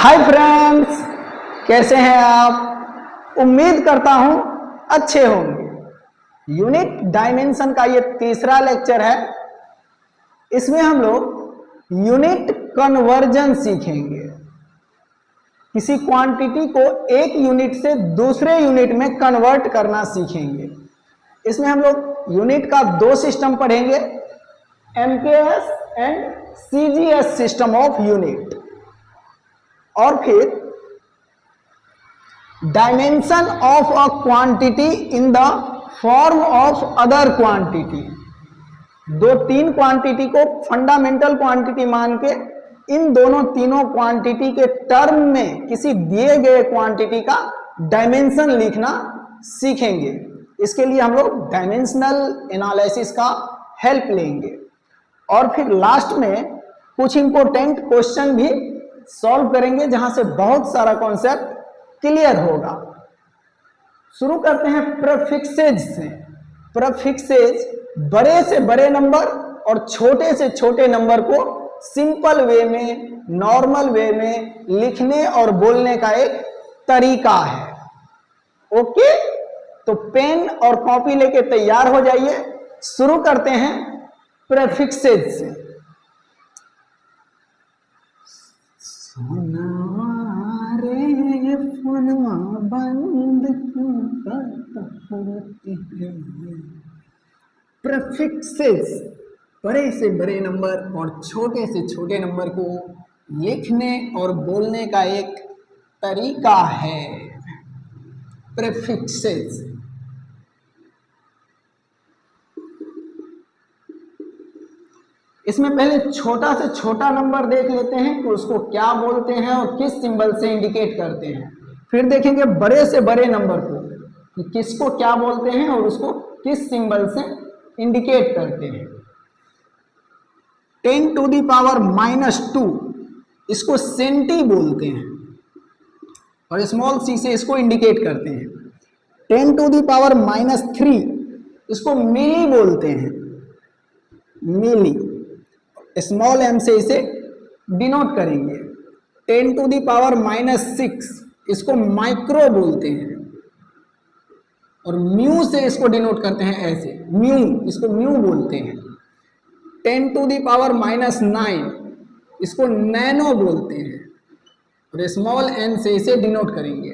Hi friends, कैसे हैं आप? उम्मीद करता हूं अच्छे होंगे। यूनिट डायमेंशन का ये तीसरा लेक्चर है। इसमें हम लोग यूनिट कन्वर्जन सीखेंगे। किसी क्वांटिटी को एक यूनिट से दूसरे यूनिट में कन्वर्ट करना सीखेंगे। इसमें हम लोग यूनिट का दो सिस्टम पढ़ेंगे, MKS and CGS system of unit, और फिर dimension of a quantity in the form of other quantity. दो तीन क्वांटिटी को फंडामेंटल क्वांटिटी मान के इन दोनों तीनों क्वांटिटी के टर्म में किसी दिए गए क्वांटिटी का डायमेंशन लिखना सीखेंगे। इसके लिए हम लोग डायमेंशनल एनालिसिस का हेल्प लेंगे और फिर लास्ट में कुछ इंपॉर्टेंट क्वेश्चन भी सॉल्व करेंगे, जहां से बहुत सारा कॉन्सेप्ट क्लियर होगा। शुरू करते हैं प्रीफिक्सेज से। प्रीफिक्सेज बड़े से बड़े नंबर और छोटे से छोटे नंबर को सिंपल वे में, नॉर्मल वे में लिखने और बोलने का एक तरीका है। ओके, तो पेन और कॉपी लेके तैयार हो जाइए। शुरू करते हैं प्रीफिक्सेज से। बंद प्रीफिक्सेस बड़े से बड़े नंबर और छोटे से छोटे नंबर को लिखने और बोलने का एक तरीका है। प्रीफिक्सेस इसमें पहले छोटा से छोटा नंबर देख लेते हैं कि उसको क्या बोलते हैं और किस सिंबल से इंडिकेट करते हैं। फिर देखेंगे बड़े से बड़े नंबर को कि किसको क्या बोलते हैं और उसको किस सिंबल से इंडिकेट करते हैं। 10 टू दी पावर -2 इसको सेंटी बोलते हैं और स्मॉल सी से इसको इंडिकेट करते हैं। 10 टू दी पावर -3 इसको मिली बोलते हैं, मिली। स्मॉल एम से इसे डिनोट करेंगे। 10 टू दी पावर -6 इसको माइक्रो बोलते हैं और म्यू से इसको डिनोट करते हैं, ऐसे म्यू, इसको म्यू बोलते हैं। 10 टू दी पावर -9 इसको नैनो बोलते हैं और स्मॉल एन से इसे डिनोट करेंगे।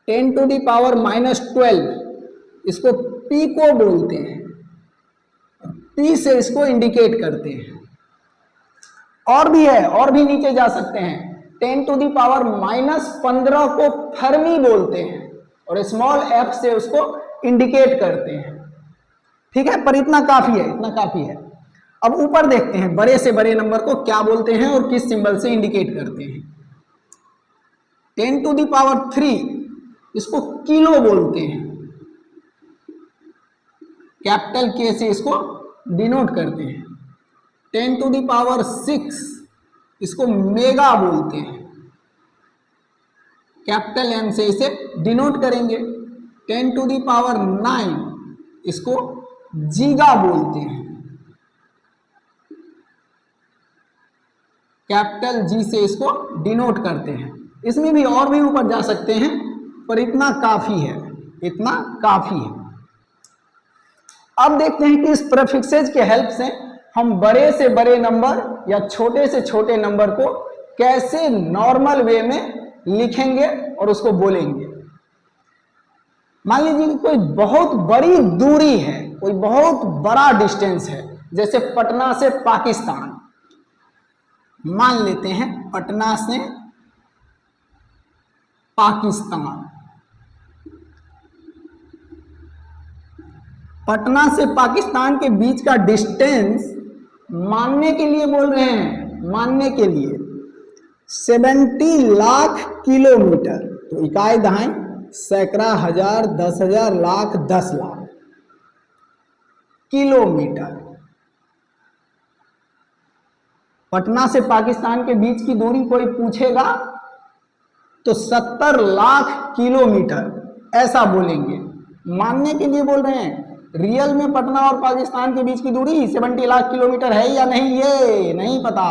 10 टू दी पावर -12 इसको पीको बोलते हैं, पी से इसको इंडिकेट करते हैं। और भी है, और भी नीचे जा सकते हैं। 10 टू दी पावर -15 को फर्मी बोलते हैं और स्मॉल एफ से उसको इंडिकेट करते हैं। ठीक है, पर इतना काफी है, इतना काफी है। अब ऊपर देखते हैं बड़े से बड़े नंबर को क्या बोलते हैं और किस सिंबल से इंडिकेट करते हैं। 10 टू दी पावर 3 इसको किलो बोलते हैं, कैपिटल के से इसको डिनोट करते हैं। 10 टू दी पावर 6 इसको मेगा बोलते हैं, कैपिटल एम से इसे डिनोट करेंगे। 10 टू दी पावर 9 इसको जीगा बोलते हैं, कैपिटल जी से इसको डिनोट करते हैं। इसमें भी और भी ऊपर जा सकते हैं, पर इतना काफी है, इतना काफी है। अब देखते हैं कि इस प्रीफिक्सेज के हेल्प से हम बड़े से बड़े नंबर या छोटे से छोटे नंबर को कैसे नॉर्मल वे में लिखेंगे और उसको बोलेंगे। मान लीजिए कि कोई बहुत बड़ी दूरी है, कोई बहुत बड़ा डिस्टेंस है, जैसे पटना से पाकिस्तान। मान लेते हैं पटना से पाकिस्तान। पटना से पाकिस्तान के बीच का डिस्टेंस मानने के लिए बोल रहे हैं, मानने के लिए 70 लाख किलोमीटर। तो इकाई दहाई, सैकड़ा, हजार, 10,000, लाख, 10 लाख किलोमीटर। पटना से पाकिस्तान के बीच की दूरी कोई पूछेगा तो 70 लाख किलोमीटर ऐसा बोलेंगे। मानने के लिए बोल रहे हैं। रियल में पटना और पाकिस्तान के बीच की दूरी 70 लाख किलोमीटर है या नहीं, ये नहीं पता,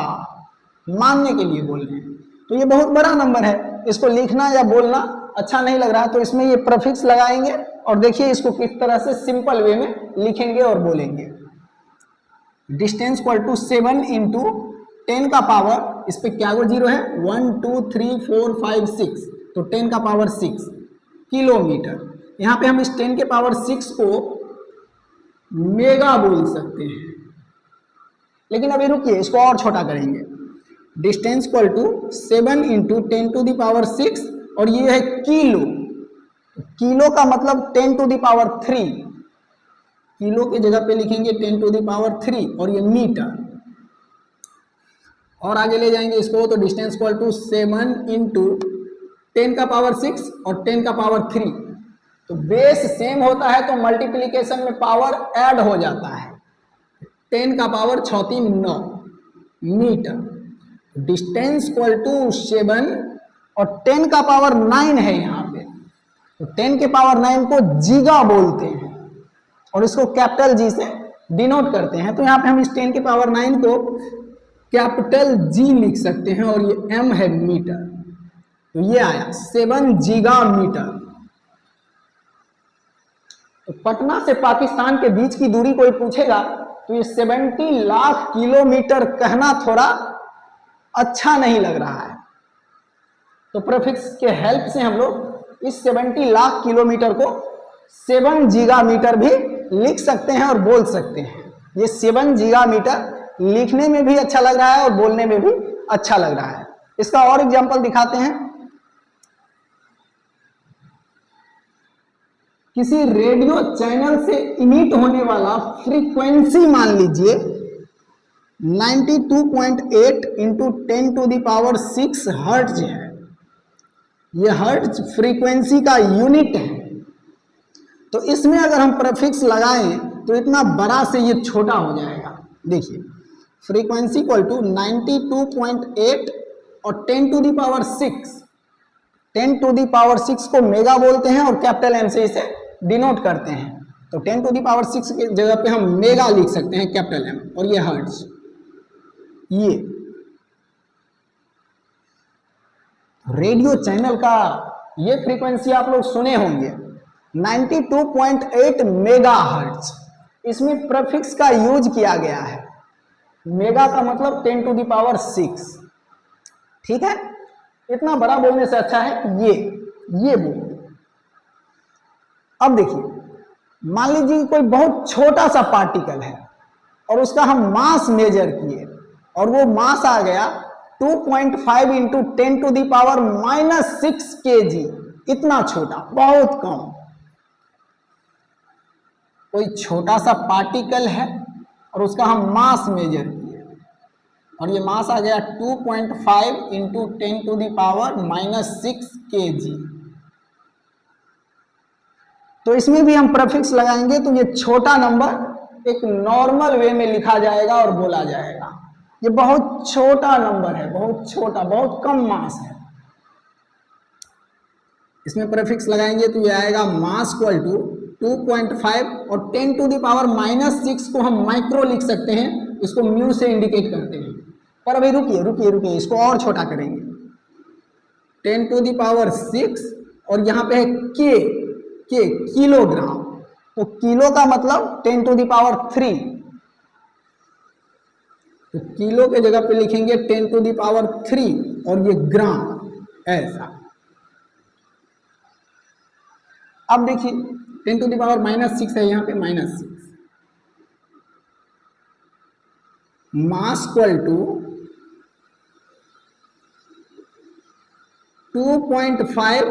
मानने के लिए बोल रहे हैं। तो ये बहुत बड़ा नंबर है, इसको लिखना या बोलना अच्छा नहीं लग रहा, तो इसमें ये प्रीफिक्स लगाएंगे और देखिए इसको किस तरह से सिंपल वे में लिखेंगे और बोलेंगे। डिस्टेंस इक्वल टू 7 इंटू 10 का पावर, इस पे क्या वो जीरो है, 1 2 3 4 5 6, तो 10 का पावर 6 किलोमीटर। यहाँ पे हम इस 10 के पावर 6 को मेगा बोल सकते हैं, लेकिन अभी रुकिए, इसको और छोटा करेंगे। Distance equal to 7 into 10 to the power 6, और ये है किलो, किलो का मतलब 10 टू द पावर 3, किलो की जगह पे लिखेंगे 10 टू द पावर 3, और ये मीटर। और आगे ले जाएंगे इसको, तो डिस्टेंस इक्वल टू 7 इंटू 10 का पावर 6 और 10 का पावर 3, तो बेस सेम होता है तो मल्टीप्लीकेशन में पावर ऐड हो जाता है। 10 का power 6 3 9 metre. Distance equal to 7 और 10 का पावर 9 है यहाँ पे, तो 10 के पावर 9 को जीगा बोलते हैं और इसको कैपिटल जी से डिनोट करते हैं। तो यहाँ पे हम इस 10 के पावर 9 को कैपिटल जी लिख सकते हैं, और ये एम है मीटर, तो ये आया 7 जीगा मीटर। तो पटना से पाकिस्तान के बीच की दूरी कोई पूछेगा तो ये 70 लाख किलोमीटर कहना थोड़ा अच्छा नहीं लग रहा है, तो प्रीफिक्स के हेल्प से हम लोग इस 70 लाख किलोमीटर को 7 जीगा मीटर भी लिख सकते हैं और बोल सकते हैं। ये 7 जीगा मीटर लिखने में भी अच्छा लग रहा है और बोलने में भी अच्छा लग रहा है। इसका और एग्जांपल दिखाते हैं। किसी रेडियो चैनल से इमिट होने वाला फ्रीक्वेंसी मान लीजिए 92.8 into 10 to the power 6 hertz है। यह हर्ट्ज फ्रीक्वेंसी का यूनिट है, तो इसमें अगर हम प्रीफिक्स लगाएं तो इतना बड़ा से ये छोटा हो जाएगा। देखिए फ्रीक्वेंसी इक्वल टू 92.8 और 10 to the power 6, 10 to the power 6 को मेगा बोलते हैं और कैपिटल एम से इसे डिनोट करते हैं, तो 10 टू द पावर 6 की जगह पे हम मेगा लिख सकते हैं कैपिटल एम, और ये हर्ट्ज। ये रेडियो चैनल का ये फ्रीक्वेंसी आप लोग सुने होंगे 92.8 मेगा हर्ट्ज, इसमें प्रीफिक्स का यूज किया गया है। मेगा का मतलब 10 टू द पावर 6, ठीक है। इतना बड़ा बोलने से अच्छा है ये बोल। अब देखिए मान लीजिए कोई बहुत छोटा सा पार्टिकल है और उसका हम मास मेजर किए और वो मास आ गया 2.5 into 10 to the power -6 kg, इतना छोटा, बहुत कम। कोई छोटा सा पार्टिकल है और उसका हम मास मेजर किए और ये मास आ गया 2.5 into 10 to the power -6 kg। तो इसमें भी हम प्रीफिक्स लगाएंगे तो ये छोटा नंबर एक नॉर्मल वे में लिखा जाएगा और बोला जाएगा। ये बहुत छोटा नंबर है, बहुत छोटा, बहुत कम मास है। इसमें प्रीफिक्स लगाएंगे तो ये आएगा मास इक्वल टू 2.5 और 10 टू द पावर -6 को हम माइक्रो लिख सकते हैं, इसको म्यू से इंडिकेट करते हैं। पर अभी रुकिए, इसको और छोटा करेंगे। 10 टू द पावर 6 और यहाँ पे है के किलोग्राम, तो किलो का मतलब 10 टू द पावर 3, तो किलो के जगह पे लिखेंगे 10 टू द पावर 3 और ये ग्राम, ऐसा। अब देखिए 10 टू द पावर -6 है, यहाँ पे -6। मास इक्वल टू 2.5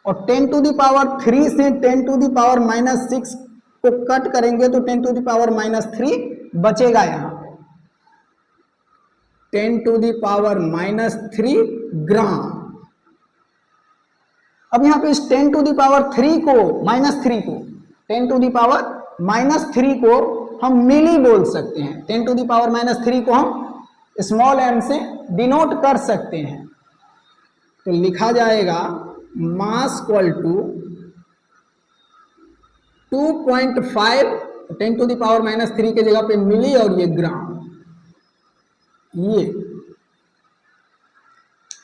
और 10 टू द पावर 3 से 10 टू द पावर -6 को कट करेंगे तो 10 टू द पावर -3 बचेगा। यहाँ पे 10 टू द पावर -3 ग्राम। अब यहाँ पे इस 10 टू द पावर 3 को -3 को 10 टू द पावर -3 को हम मिली बोल सकते हैं। 10 टू द पावर -3 को हम स्मॉल m से डिनोट कर सकते हैं, तो लिखा जाएगा mass equal to 2.5, 10 to the power -3 के जगह पे मिली और ये ग्राम। ये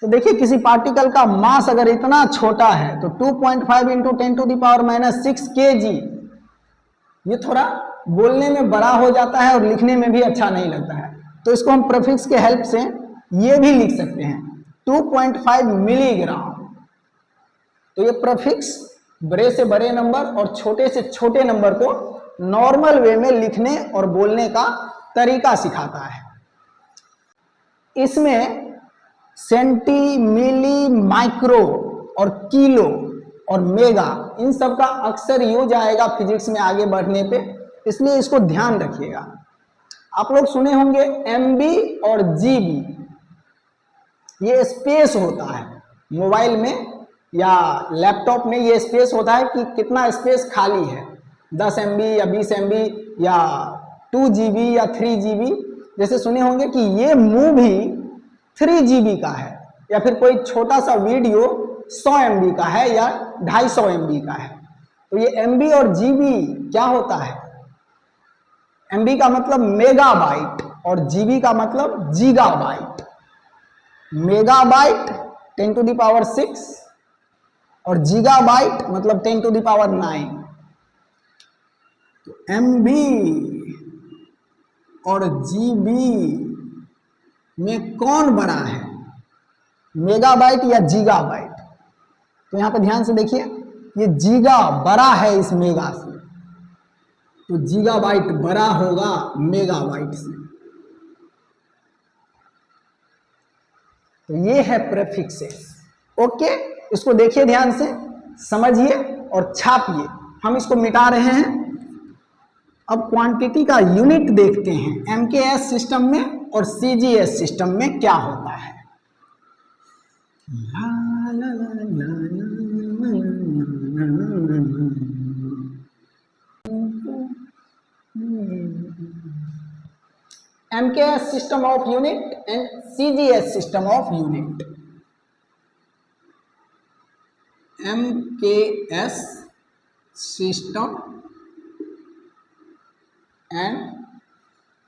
तो देखिए किसी पार्टिकल का मास अगर इतना छोटा है तो 2.5 इंटू 10⁻⁻6 kg, ये थोड़ा बोलने में बड़ा हो जाता है और लिखने में भी अच्छा नहीं लगता है, तो इसको हम प्रीफिक्स के हेल्प से ये भी लिख सकते हैं 2.5 मिलीग्राम। तो ये प्रीफिक्स बड़े से बड़े नंबर और छोटे से छोटे नंबर को नॉर्मल वे में लिखने और बोलने का तरीका सिखाता है। इसमें सेंटी, मिली, माइक्रो और किलो और मेगा, इन सब का अक्सर यूज आएगा फिजिक्स में आगे बढ़ने पे, इसलिए इसको ध्यान रखिएगा। आप लोग सुने होंगे एमबी और जीबी, ये स्पेस होता है मोबाइल में या लैपटॉप में, ये स्पेस होता है कि कितना स्पेस खाली है, 10 MB या 20 MB या 2 GB या 3 GB। जैसे सुने होंगे कि ये मूवी 3 GB का है, या फिर कोई छोटा सा वीडियो 100 MB का है या 250 MB का है। तो ये MB और GB क्या होता है, MB का मतलब मेगाबाइट और GB का मतलब गीगाबाइट। मेगाबाइट 10⁻6 और गीगाबाइट मतलब 10⁻9। तो MB और GB में कौन बड़ा है, मेगाबाइट या गीगाबाइट? तो यहां पे ध्यान से देखिए, ये गीगा बड़ा है इस मेगा से, तो गीगाबाइट बड़ा होगा मेगाबाइट से। तो ये है प्रीफिक्सेस। ओके, इसको देखिए ध्यान से, समझिए और छापिए। हम इसको मिटा रहे हैं। अब क्वांटिटी का यूनिट देखते हैं MKS सिस्टम में और CGS सिस्टम में क्या होता है। MKS system of unit and CGS system of unit. MKS system and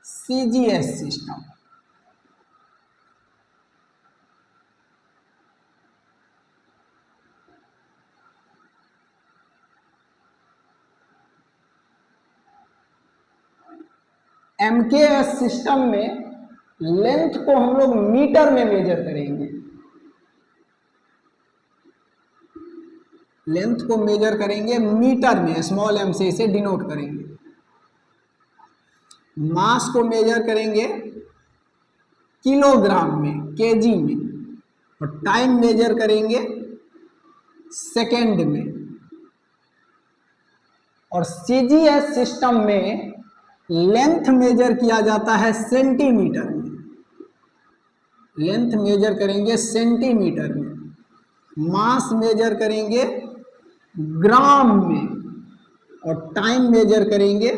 CGS system. MKS system में लेंथ को हम लोग मीटर में मेजर करेंगे, लेंथ को मेजर करेंगे मीटर में, स्मॉल m से इसे डिनोट करेंगे। मास को मेजर करेंगे किलोग्राम में, केजी में, और टाइम मेजर करेंगे सेकेंड में। और CGS सिस्टम में लेंथ मेजर किया जाता है सेंटीमीटर में, लेंथ मेजर करेंगे सेंटीमीटर में, मास मेजर करेंगे ग्राम में, और टाइम मेजर करेंगे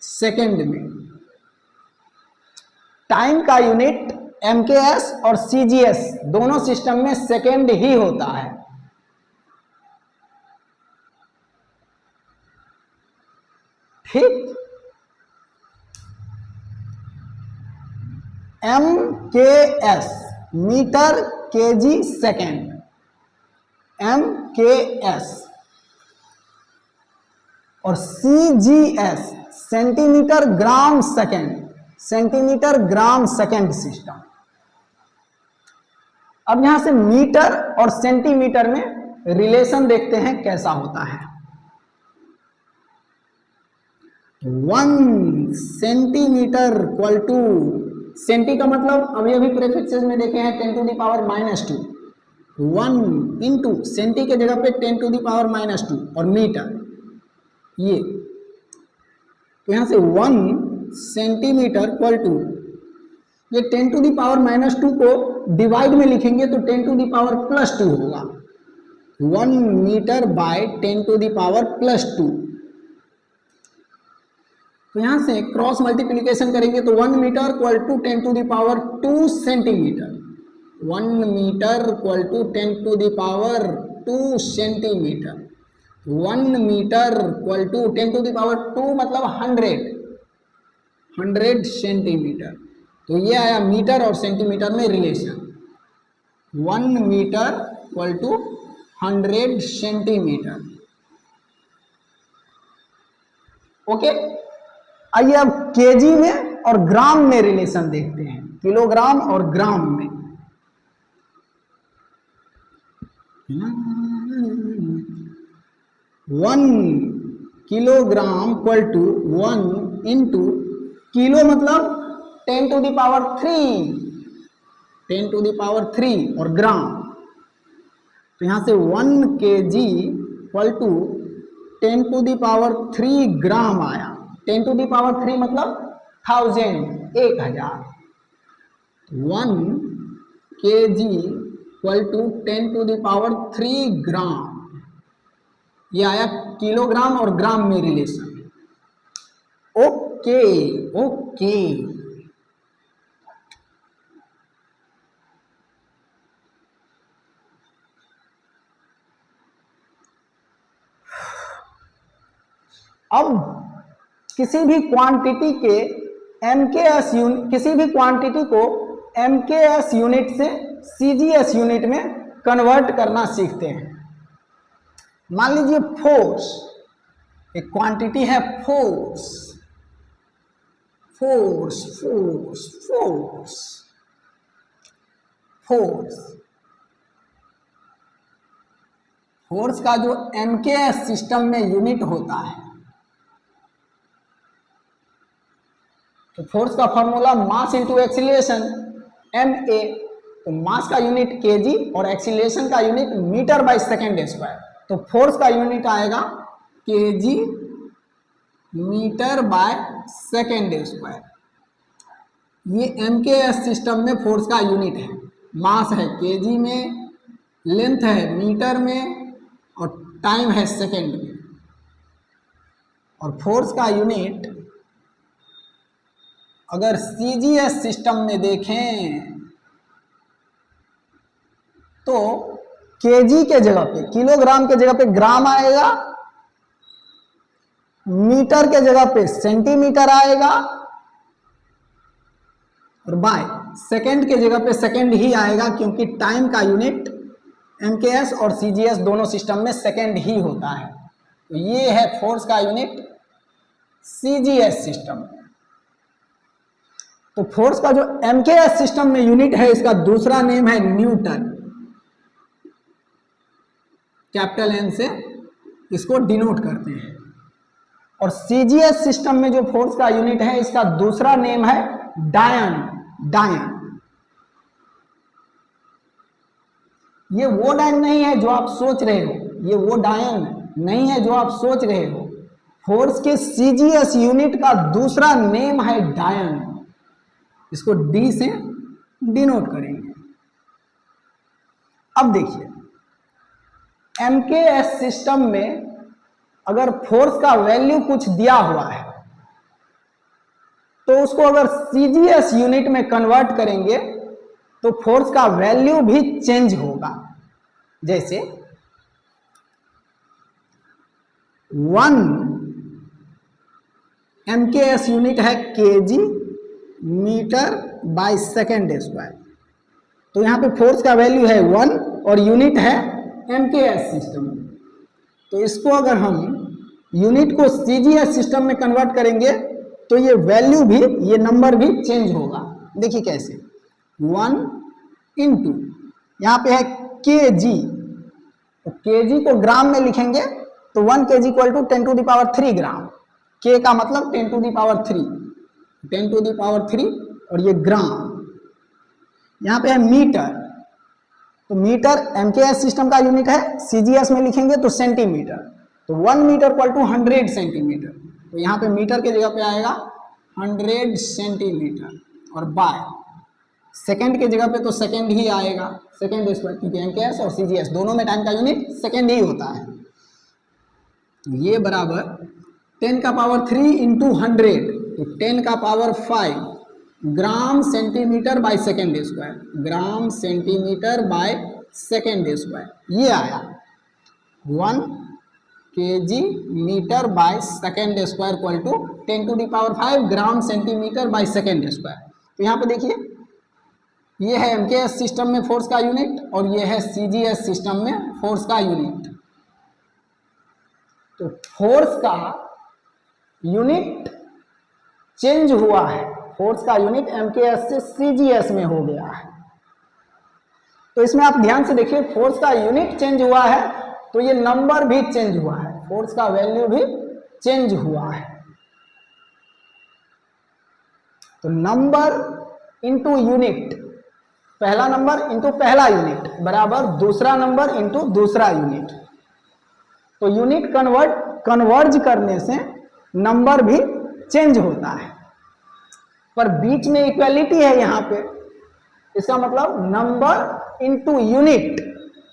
सेकंड में। टाइम का यूनिट MKS और CGS दोनों सिस्टम में सेकंड ही होता है। ठीक, MKS metre KG second, MKS, और CGS centimetre gram second, centimetre gram second system. अब यहां से मीटर और सेंटीमीटर में रिलेशन देखते हैं कैसा होता है। 1 सेंटीमीटर इक्वल टू, सेंटी का मतलब अभी अभी प्रीफिक्सेस में देखे हैं 10⁻⁻², 1 इंटू सेंटी के जगह पे 10⁻⁻² और मीटर ये, तो यहां से 1 सेंटीमीटर इक्वल टू, ये 10⁻⁻² को डिवाइड में लिखेंगे तो 10⁻+2 होगा, 1 मीटर बाय 10⁻+2। तो यहां से क्रॉस मल्टीप्लिकेशन करेंगे तो 1 metre equal to 10⁻² centimetre, 1 metre equal to 10⁻² centimetre, 1 metre equal to 10⁻² मतलब 100 सेंटीमीटर। तो ये आया मीटर और सेंटीमीटर में relation. 1 metre equal to 100 centimetre. Okay, आइए अब केजी में और ग्राम में रिलेशन देखते हैं, किलोग्राम और ग्राम में। 1 kilogram equal to 1 into, kilo मतलब 10 to the power 3, 10 to the power 3, और ग्राम, तो यहां से 1 kg equal to 10 to the power 3 gram आया। 10 टू द पावर 3 मतलब 1000, 1000। 1 kg equal to 10 to the power 3 gram, ये आया किलोग्राम और ग्राम में रिलेशन। ओके ओके, अब किसी भी क्वांटिटी के एमकेएस यूनिट, किसी भी क्वांटिटी को एमकेएस यूनिट से सीजीएस यूनिट में कन्वर्ट करना सीखते हैं। मान लीजिए फोर्स, एक क्वांटिटी है force, force force force force, force का जो एमकेएस सिस्टम में यूनिट होता है, तो फोर्स का formula mass into acceleration, ma, तो मास का यूनिट केजी और एक्सीलरेशन का unit metre by second square, तो फोर्स का यूनिट आएगा KG metre by second square. ये एमकेएस सिस्टम में फोर्स का यूनिट है, मास है केजी में, लेंथ है मीटर में, और टाइम है सेकेंड में। और फोर्स का यूनिट अगर सीजीएस सिस्टम में देखें तो केजी के जगह पे, किलोग्राम के जगह पे ग्राम आएगा, मीटर के जगह पे सेंटीमीटर आएगा, और बाय सेकंड के जगह पे सेकंड ही आएगा, क्योंकि टाइम का यूनिट एमकेएस और सीजीएस दोनों सिस्टम में सेकंड ही होता है। तो ये है फोर्स का यूनिट सीजीएस सिस्टम। तो फोर्स का जो एमकेएस सिस्टम में यूनिट है, इसका दूसरा नेम है न्यूटन, कैपिटल एन से इसको डिनोट करते हैं। और सीजीएस सिस्टम में जो फोर्स का यूनिट है, इसका दूसरा नेम है डायन, डायन। ये वो डायन नहीं है जो आप सोच रहे हो, ये वो डायन नहीं है जो आप सोच रहे हो। फोर्स के सीजीएस यूनिट का दूसरा नेम है डायन, इसको डी से डिनोट करेंगे। अब देखिए, एमकेएस सिस्टम में अगर फोर्स का वैल्यू कुछ दिया हुआ है, तो उसको अगर सीजीएस यूनिट में कन्वर्ट करेंगे तो फोर्स का वैल्यू भी चेंज होगा। जैसे 1 एमकेएस यूनिट है KG metre by second square, तो यहां पे फोर्स का वैल्यू है 1 और यूनिट है एमकेएस सिस्टम। तो इसको अगर हम यूनिट को सीजीएस सिस्टम में कन्वर्ट करेंगे तो ये वैल्यू भी, ये नंबर भी चेंज होगा। देखिए कैसे, 1 इंटू यहाँ पे है केजी, तो केजी को ग्राम में लिखेंगे तो 1 KG equal to 10 to the power 3 gram, के का मतलब 10 to the power 3, 10 to the power 3, और ये ग्राम। यहाँ पे है मीटर, तो मीटर एमकेएस सिस्टम का यूनिट है, सीजीएस में लिखेंगे तो सेंटीमीटर, तो 1 मीटर इक्वल टू 100 सेंटीमीटर, तो यहाँ पे मीटर के जगह पे आएगा 100 सेंटीमीटर, और बाय सेकंड के जगह पे तो सेकंड ही आएगा, सेकंड स्क्वायर, क्योंकि एमकेएस और सीजीएस दोनों में टाइम का यूनिट सेकंड ही होता है। तो ये बराबर 10 का पावर 3 इंटू 100, तो 10 का power 5 gram centimetre by second square, gram centimetre by second square, ये आया 1 KG metre by second square equal to 10 to the power 5 gram centimetre by second square. तो यहाँ पे देखिए ये है एमकेएस सिस्टम में फोर्स का यूनिट और ये है सीजीएस सिस्टम में फोर्स का यूनिट। तो फोर्स का यूनिट चेंज हुआ है, फोर्स का यूनिट एमकेएस से सीजीएस में हो गया है। तो इसमें आप ध्यान से देखिए, फोर्स का यूनिट चेंज हुआ है तो ये नंबर भी चेंज हुआ है, फोर्स का वैल्यू भी चेंज हुआ है। तो नंबर इंटू यूनिट, पहला नंबर इंटू पहला यूनिट बराबर दूसरा नंबर इंटू दूसरा यूनिट। तो यूनिट कन्वर्ज करने से नंबर भी चेंज होता है, पर बीच में इक्वलिटी है यहाँ पे। इसका मतलब नंबर इंटू यूनिट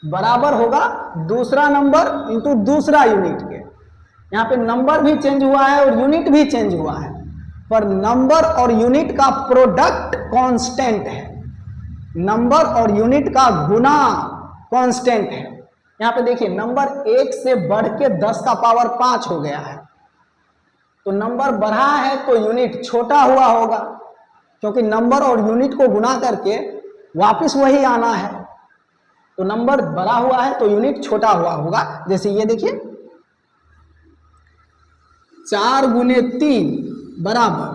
बराबर होगा दूसरा नंबर इंटू दूसरा यूनिट के। यहाँ पे नंबर भी चेंज हुआ है और यूनिट भी चेंज हुआ है, पर नंबर और यूनिट का प्रोडक्ट कांस्टेंट है, नंबर और यूनिट का गुना कांस्टेंट है। यहाँ पे देखिए नंबर 1 से बढ़ के 10 का पावर 5 हो गया है, तो नंबर बढ़ा है तो यूनिट छोटा हुआ होगा, क्योंकि नंबर और यूनिट को गुना करके वापस वही आना है। तो नंबर बड़ा हुआ है तो यूनिट छोटा हुआ होगा। जैसे ये देखिए 4 गुने 3 बराबर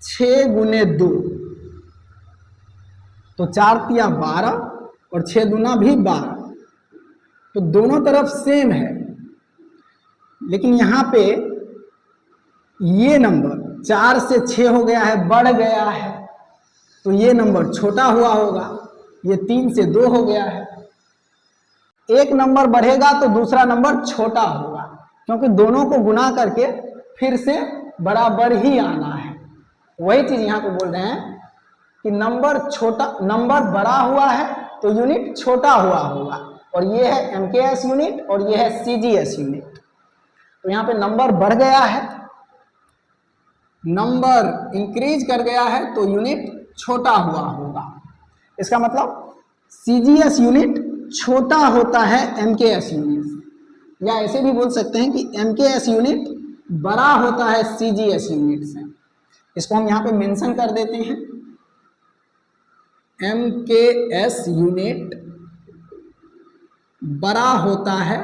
6 गुने 2, तो 4 तिया 12 और 6 दूना भी 12, तो दोनों तरफ सेम है। लेकिन यहाँ पे ये नंबर 4 से 6 हो गया है, बढ़ गया है, तो ये नंबर छोटा हुआ होगा। ये 3 से 2 हो गया है, एक नंबर बढ़ेगा तो दूसरा नंबर छोटा होगा, क्योंकि दोनों को गुना करके फिर से बराबर ही आना है। वही चीज यहाँ पे बोल रहे हैं कि नंबर बड़ा हुआ है तो यूनिट छोटा हुआ होगा, और ये है एमकेएस यूनिट और ये है सीजीएस यूनिट। तो यहाँ पे नंबर बढ़ गया है, नंबर इंक्रीज कर गया है तो यूनिट छोटा हुआ होगा। इसका मतलब सीजीएस यूनिट छोटा होता है एमकेएस यूनिट से, या ऐसे भी बोल सकते हैं कि एमकेएस यूनिट बड़ा होता है सीजीएस यूनिट से। इसको हम यहाँ पे मेंशन कर देते हैं, एमकेएस यूनिट बड़ा होता है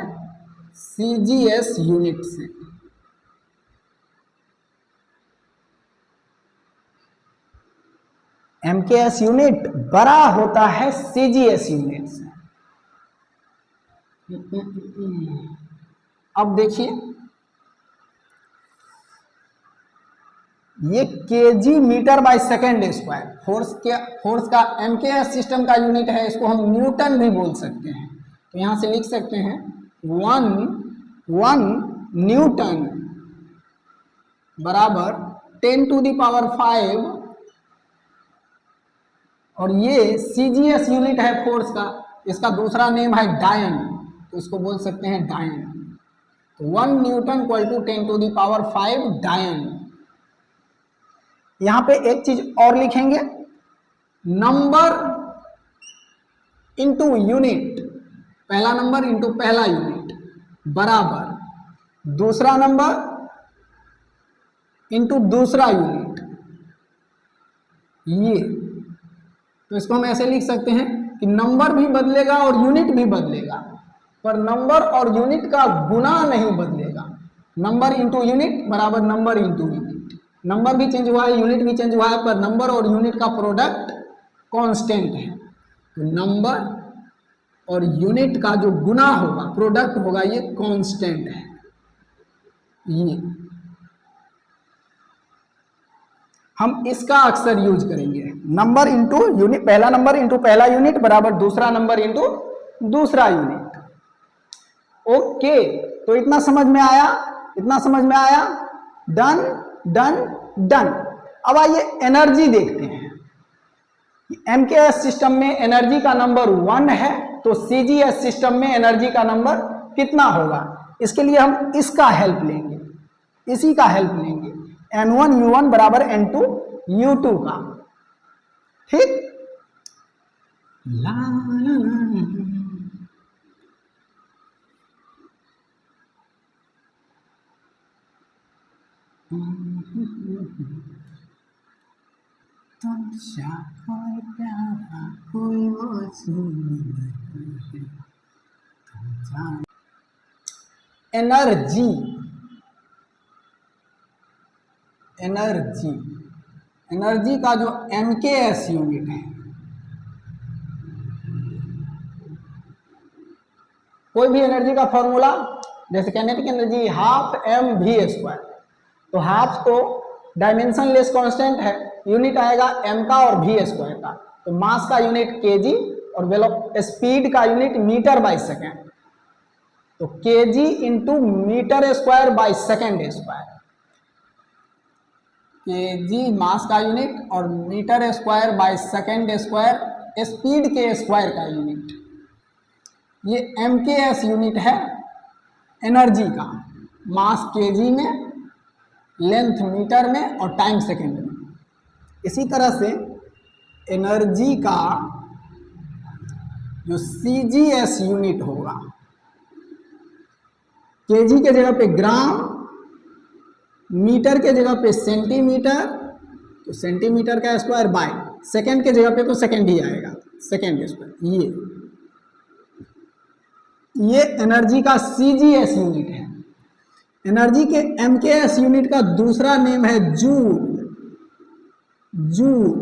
सीजीएस यूनिट से। एमकेएस यूनिट बड़ा होता है सीजीएस यूनिट से। अब देखिए ये KG metre by second square, force का एमकेएस सिस्टम का यूनिट है, इसको हम न्यूटन भी बोल सकते हैं। तो यहां से लिख सकते हैं 1 न्यूटन बराबर 10 टू द पावर 5, और ये सीजीएस यूनिट है फोर्स का, इसका दूसरा नेम है डायन, तो इसको बोल सकते हैं डायन। तो 1 newton equal to 10 to the power 5 dyne. यहां पे एक चीज और लिखेंगे, नंबर इंटू यूनिट, पहला नंबर इंटू पहला यूनिट बराबर दूसरा नंबर इंटू दूसरा यूनिट। ये तो इसको हम ऐसे लिख सकते हैं कि नंबर भी बदलेगा और यूनिट भी बदलेगा, पर नंबर और यूनिट का गुना नहीं बदलेगा। नंबर इंटू यूनिट बराबर नंबर इंटू यूनिट, नंबर भी चेंज हुआ है, यूनिट भी चेंज हुआ है, पर नंबर और यूनिट का प्रोडक्ट कांस्टेंट है। तो नंबर और यूनिट का जो गुना होगा, प्रोडक्ट होगा, ये कांस्टेंट है। ये हम इसका अक्सर यूज करेंगे, नंबर इंटू यूनिट, पहला नंबर इंटू पहला यूनिट बराबर दूसरा नंबर इंटू दूसरा यूनिट। ओके, तो इतना समझ में आया, इतना समझ में आया, डन डन डन। अब आइए एनर्जी देखते हैं। एमकेएस सिस्टम में एनर्जी का नंबर 1 है, तो सीजीएस सिस्टम में एनर्जी का नंबर कितना होगा? इसके लिए हम इसका हेल्प लेंगे, इसी का हेल्प लेंगे, N1 U1 बराबर N2 U2 का। ठीक, ला ला ला कोई प्यारा कोई मासूम नहीं है। एनर्जी, एनर्जी, एनर्जी का जो MKS यूनिट है, कोई भी एनर्जी का फॉर्मूला जैसे काइनेटिक एनर्जी हाफ mv², तो हाफ तो डायमेंशन लेस कांस्टेंट है, यूनिट आएगा m का और v² का, तो मास का यूनिट kg और स्पीड का यूनिट मीटर बाई सेकेंड, तो kg इंटू metre square by second square, kg mass का यूनिट और metre square by second square speed के स्क्वायर का यूनिट, ये MKS यूनिट है एनर्जी का, मास kg में, लेंथ मीटर में और टाइम सेकेंड में। इसी तरह से एनर्जी का जो CGS यूनिट होगा, kg के जगह पे ग्राम, मीटर के जगह पे सेंटीमीटर, तो सेंटीमीटर का स्क्वायर बाय, सेकेंड के जगह पे तो सेकेंड ही आएगा, सेकेंड स्क्वायर। ये एनर्जी का CGS यूनिट है। एनर्जी के MKS यूनिट का दूसरा नेम है जूल, जूल,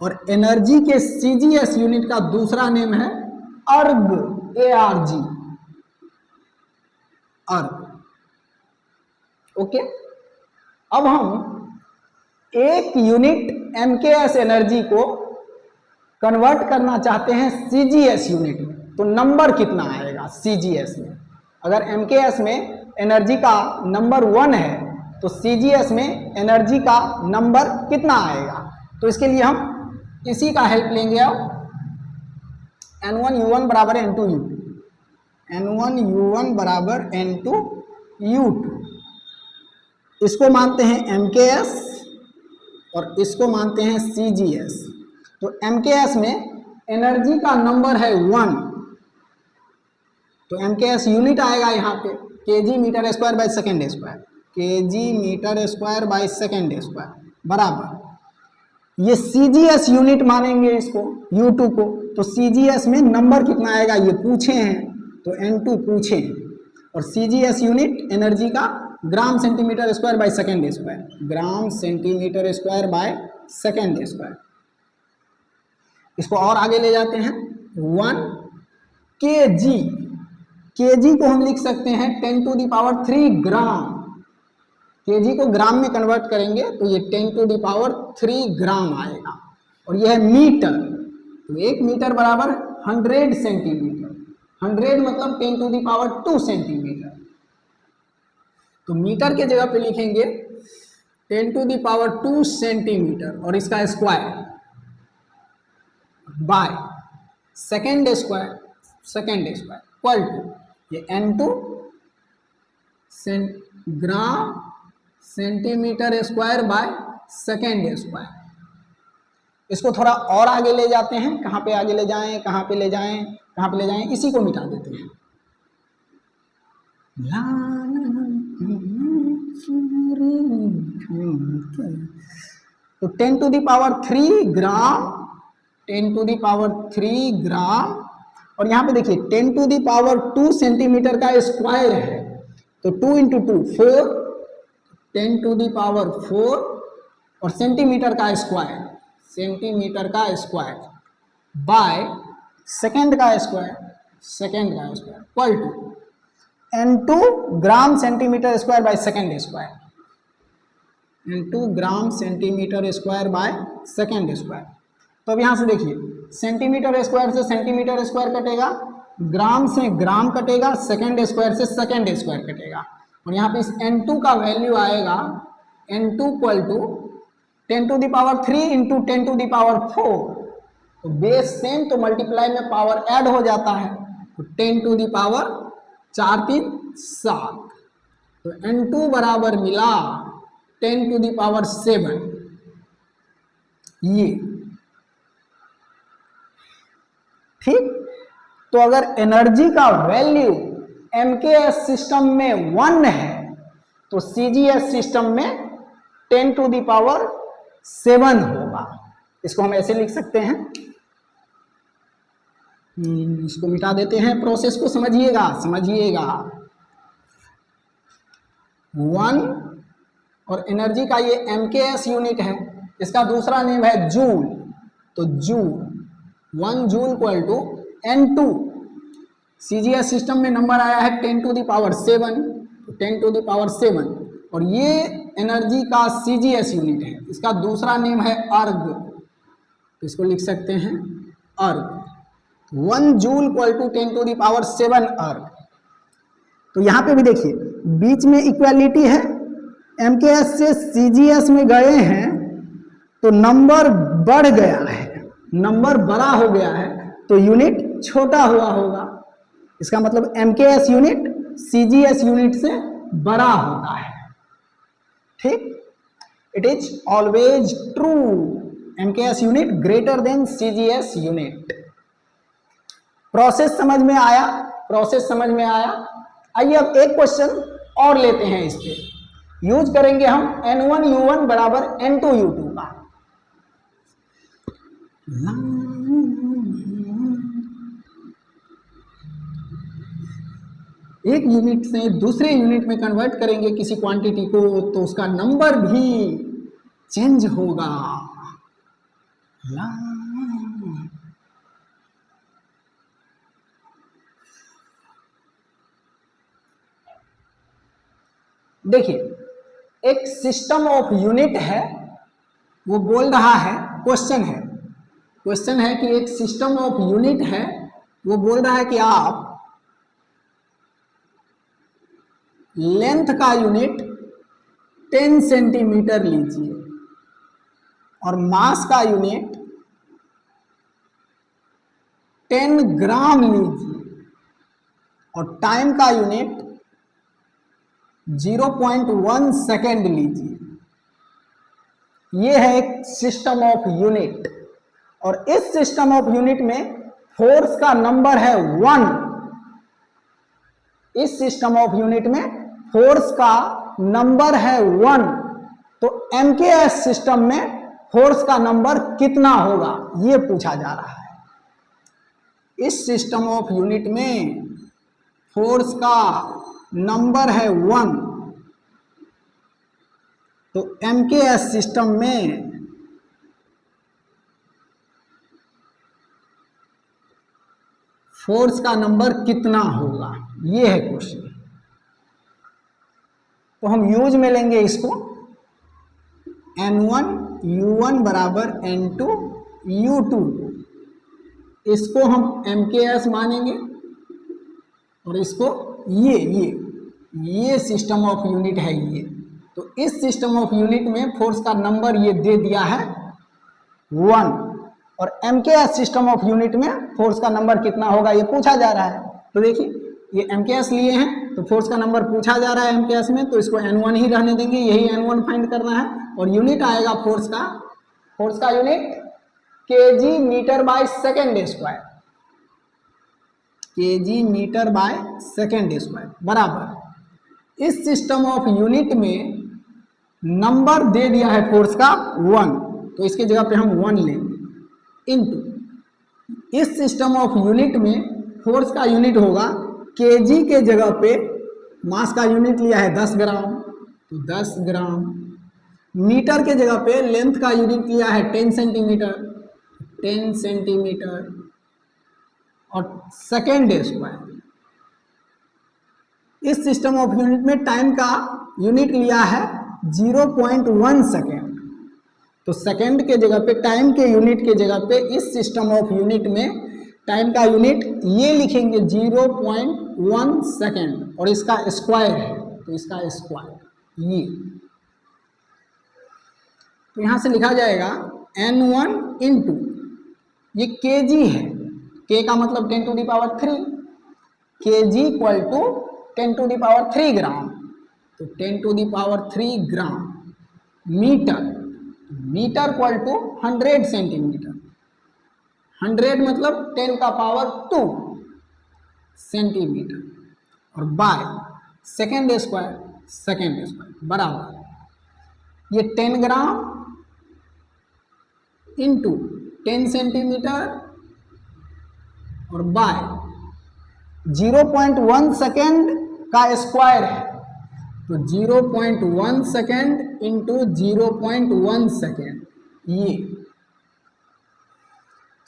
और एनर्जी के CGS यूनिट का दूसरा नेम है अर्ग, ARG, अर्ग। ओके, अब हम एक यूनिट MKS एनर्जी को कन्वर्ट करना चाहते हैं CGS यूनिट में, तो नंबर कितना आएगा CGS में? अगर MKS में एनर्जी का नंबर 1 है तो CGS में एनर्जी का नंबर कितना आएगा? तो इसके लिए हम इसी का हेल्प लेंगे। अब N1U1 बराबर N2U, N1U1 बराबर N2U2, इसको मानते हैं MKS और इसको मानते हैं CGS। तो MKS में एनर्जी का नंबर है 1, तो MKS यूनिट आएगा यहाँ पे kg metre square by second square, kg metre square by second square बराबर, ये CGS यूनिट मानेंगे इसको U2 को, तो CGS में नंबर कितना आएगा ये पूछे हैं, तो N2 पूछे हैं, और CGS यूनिट एनर्जी का ग्राम centimetre square by second square, gram centimetre square by second square. इसको और आगे ले जाते हैं, 1 kg, kg को हम लिख सकते हैं 10⁻³ ग्राम, kg को ग्राम में कन्वर्ट करेंगे तो ये 10⁻³ ग्राम आएगा, और यह है मीटर, तो 1 मीटर बराबर 100 सेंटीमीटर, 100 मतलब 10⁻² सेंटीमीटर, तो मीटर के जगह पे लिखेंगे 10⁻² सेंटीमीटर और इसका square by second square, second square equal to ये N2 gram centimetre square by second square. इसको थोड़ा और आगे ले जाते हैं, कहाँ पे आगे ले जाएं, कहाँ पे ले जाएं, कहाँ पे ले जाएं, इसी को मिटा देते हैं। तो 10⁻³ ग्राम, 10⁻³ ग्राम, और यहाँ पे देखिए 10⁻² सेंटीमीटर का स्क्वायर है, तो 2 × 2 4, 10⁻⁴, और सेंटीमीटर का स्क्वायर, सेंटीमीटर का स्क्वायर बाय सेकेंड का स्क्वायर, सेकेंड का square equal to N2 gram centimetre square by second square, N2 gram centimetre square by second square. तो अब यहाँ से देखिए सेंटीमीटर स्क्वायर से सेंटीमीटर स्क्वायर कटेगा, ग्राम से ग्राम कटेगा, सेकेंड स्क्वायर से सेकेंड स्क्वायर कटेगा, और यहाँ पे इस N2 का वैल्यू आएगा N2 इक्वल टू 10⁻³ इंटू 10⁻⁴, तो बेस सेम तो मल्टीप्लाई में पावर ऐड हो जाता है, तो 10⁻⁴ 3 7, तो N2 बराबर मिला 10⁻⁷। ये ठीक, तो अगर एनर्जी का वैल्यू MKS सिस्टम में 1 है तो CGS सिस्टम में 10⁻⁴ 7 होगा। इसको हम ऐसे लिख सकते हैं, इसको मिटा देते हैं, प्रोसेस को समझिएगा समझिएगा। 1 और एनर्जी का ये MKS यूनिट है, इसका दूसरा नेम है जूल, तो joule 1 joule equal to N2। CGS system में नंबर आया है 10 to the power 7, 10 to the power 7, और ये एनर्जी का CGS यूनिट है, इसका दूसरा नेम है अर्ग, तो इसको लिख सकते हैं erg. 1 joule equal to 10 to the power 7 erg. तो यहाँ पे भी देखिए बीच में इक्वालिटी है, MKS से CGS में गए हैं तो नंबर बढ़ गया है, नंबर बड़ा हो गया है तो यूनिट छोटा हुआ होगा। इसका मतलब MKS यूनिट CGS यूनिट से बड़ा होता है। ठीक, it is always true, MKS unit greater than CGS unit. Process समझ में आया, प्रोसेस समझ में आया। आइए अब एक क्वेश्चन और लेते हैं, इस पे यूज करेंगे हम N1U1 बराबर N2U2 का। एक यूनिट से दूसरे यूनिट में कन्वर्ट करेंगे किसी क्वांटिटी को, तो उसका नंबर भी चेंज होगा। देखिए एक सिस्टम ऑफ यूनिट है, वो बोल रहा है, क्वेश्चन है कि एक सिस्टम ऑफ यूनिट है, वो बोल रहा है कि आप लेंथ का यूनिट 10 सेंटीमीटर लीजिए और मास का यूनिट 10 ग्राम लीजिए और टाइम का यूनिट 0.1 सेकेंड लीजिए। यह है एक सिस्टम ऑफ यूनिट, और इस सिस्टम ऑफ यूनिट में फोर्स का नंबर है 1। इस सिस्टम ऑफ यूनिट में फोर्स का नंबर है 1, तो MKS सिस्टम में फोर्स का नंबर कितना होगा यह पूछा जा रहा है। इस सिस्टम ऑफ यूनिट में फोर्स का नंबर है 1, तो MKS सिस्टम में फोर्स का नंबर कितना होगा, ये है क्वेश्चन। तो हम यूज में लेंगे इसको, N1U1 बराबर N2U2, इसको हम MKS मानेंगे और इसको ये सिस्टम ऑफ यूनिट है ये। तो इस सिस्टम ऑफ यूनिट में फोर्स का नंबर ये दे दिया है 1, और MKS सिस्टम ऑफ यूनिट में फोर्स का नंबर कितना होगा ये पूछा जा रहा है। तो देखिए ये MKS लिए हैं तो फोर्स का नंबर पूछा जा रहा है MKS में, तो इसको N1 ही रहने देंगे, यही N1 फाइंड करना है। और यूनिट आएगा फोर्स का unit kg metre by second square, kg metre by second square बराबर। इस सिस्टम ऑफ यूनिट में नंबर दे दिया है फोर्स का 1, तो इसके जगह पे हम 1 लेंगे, इनटू इस सिस्टम ऑफ यूनिट में फोर्स का यूनिट होगा kg के जगह पे मास का यूनिट लिया है 10 ग्राम, तो 10 ग्राम। मीटर के जगह पे लेंथ का यूनिट लिया है 10 सेंटीमीटर, 10 सेंटीमीटर, और सेकेंड स्क्वायर। इस सिस्टम ऑफ यूनिट में टाइम का यूनिट लिया है 0.1 सेकेंड, तो सेकेंड के जगह पे टाइम के यूनिट के जगह पे इस सिस्टम ऑफ यूनिट में टाइम का यूनिट ये लिखेंगे 0.1 सेकेंड, और इसका स्क्वायर है तो इसका स्क्वायर ये, तो यहां से लिखा जाएगा N1 इंटू ये kg है, k का मतलब 10 to the power 3, kg equal to 10 to the power 3 gram, तो 10 to the power 3 gram. Metre equal to 100 centimetre, 100 मतलब 10 का पावर 2 सेंटीमीटर, और बाय सेकेंड स्क्वायर बराबर ये 10 ग्राम इंटू 10 सेंटीमीटर और बाय 0.1 सेकेंड का स्क्वायर है, तो 0.1 सेकेंड इंटू 0.1 सेकेंड ये।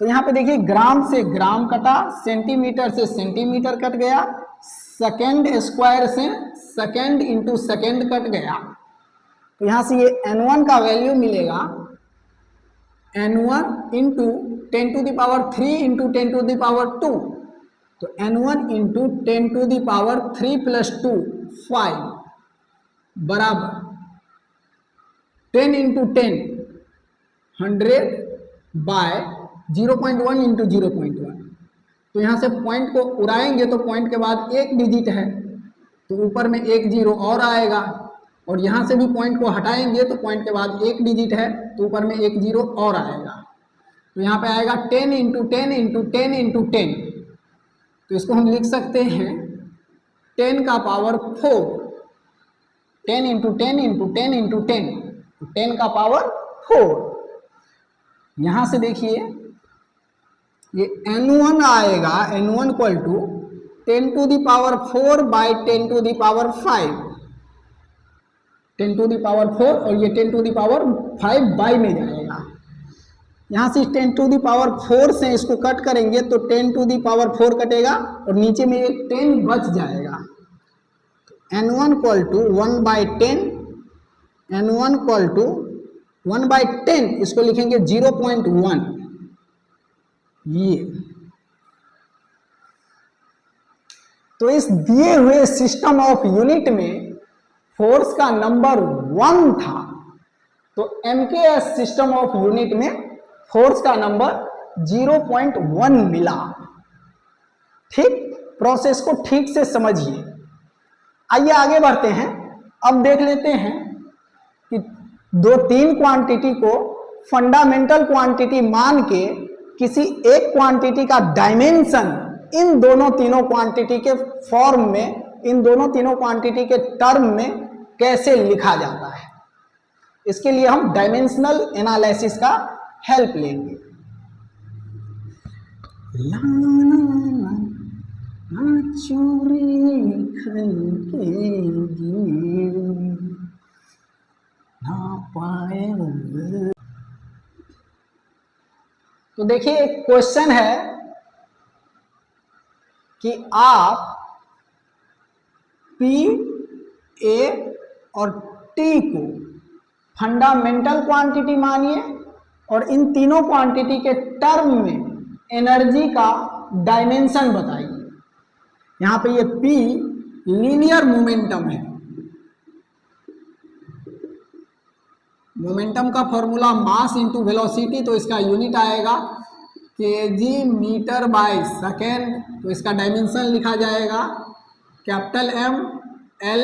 तो यहां पे देखिए ग्राम से ग्राम कटा, सेंटीमीटर से सेंटीमीटर कट गया, सेकेंड स्क्वायर से सेकेंड इंटू सेकेंड कट गया। तो यहां से ये n1 का वैल्यू मिलेगा n1 into 10 to the power 3 into 10 to the power 2, तो n1 into 10 to the power 3 plus 2 5 बराबर 10 इंटू 10 100 बाय 0.1 इंटू 0.1। तो यहाँ से पॉइंट को उड़ाएंगे तो पॉइंट के बाद एक डिजिट है, तो ऊपर में एक जीरो और आएगा, और यहाँ से भी पॉइंट को हटाएंगे तो पॉइंट के बाद एक डिजिट है, तो ऊपर में एक जीरो और आएगा। तो यहाँ पे आएगा 10 इंटू 10 इंटू 10 इंटू 10, तो इसको हम लिख सकते हैं 10 का पावर 4, 10 इंटू 10 इंटू 10 इंटू 10, 10 का पावर 4। यहाँ से देखिए ये n1 आएगा, n1 equal to 10 to the power 4 by 10 to the power 5, 10 to the power 4 और ये 10 टू द पावर 5 बाई में जाएगा। यहाँ से 10 टू द पावर 4 से इसको कट करेंगे तो 10 टू द पावर 4 कटेगा और नीचे में एक 10 बच जाएगा। n1 equal to 1 by 10, n1 equal to 1 by 10, इसको लिखेंगे 0.1 ये। तो इस दिए हुए सिस्टम ऑफ यूनिट में फोर्स का नंबर 1 था, तो MKS सिस्टम ऑफ यूनिट में फोर्स का नंबर 0.1 मिला। ठीक, प्रोसेस को ठीक से समझिए। आइए आगे बढ़ते हैं। अब देख लेते हैं कि दो तीन क्वांटिटी को फंडामेंटल क्वांटिटी मान के किसी एक क्वांटिटी का डायमेंशन इन दोनों तीनों क्वांटिटी के फॉर्म में, इन दोनों तीनों क्वांटिटी के टर्म में कैसे लिखा जाता है, इसके लिए हम डायमेंशनल एनालिसिस का हेल्प लेंगे। तो देखिए एक क्वेश्चन है कि आप P, A और T को फंडामेंटल क्वांटिटी मानिए और इन तीनों क्वांटिटी के टर्म में एनर्जी का डायमेंशन बताइए। यहां पे ये P लीनियर मोमेंटम है, मोमेंटम का फॉर्मूला मास इंटू वेलोसिटी, तो इसका यूनिट आएगा केजी मीटर बाय सेकेंड, तो इसका डायमेंशन लिखा जाएगा कैपिटल M L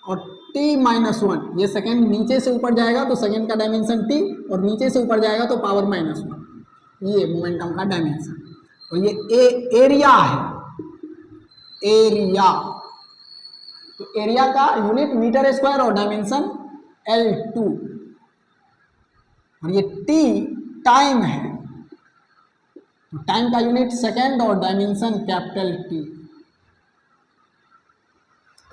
और T माइनस 1। ये सेकेंड नीचे से ऊपर जाएगा तो सेकेंड का डायमेंशन T, और नीचे से ऊपर जाएगा तो पावर माइनस 1, ये मोमेंटम का डायमेंशन। और ये एरिया है, एरिया, तो एरिया का यूनिट मीटर स्क्वायर और डायमेंशन L2, और ये T टाइम है, तो टाइम का यूनिट सेकेंड और डायमेंशन कैपिटल T।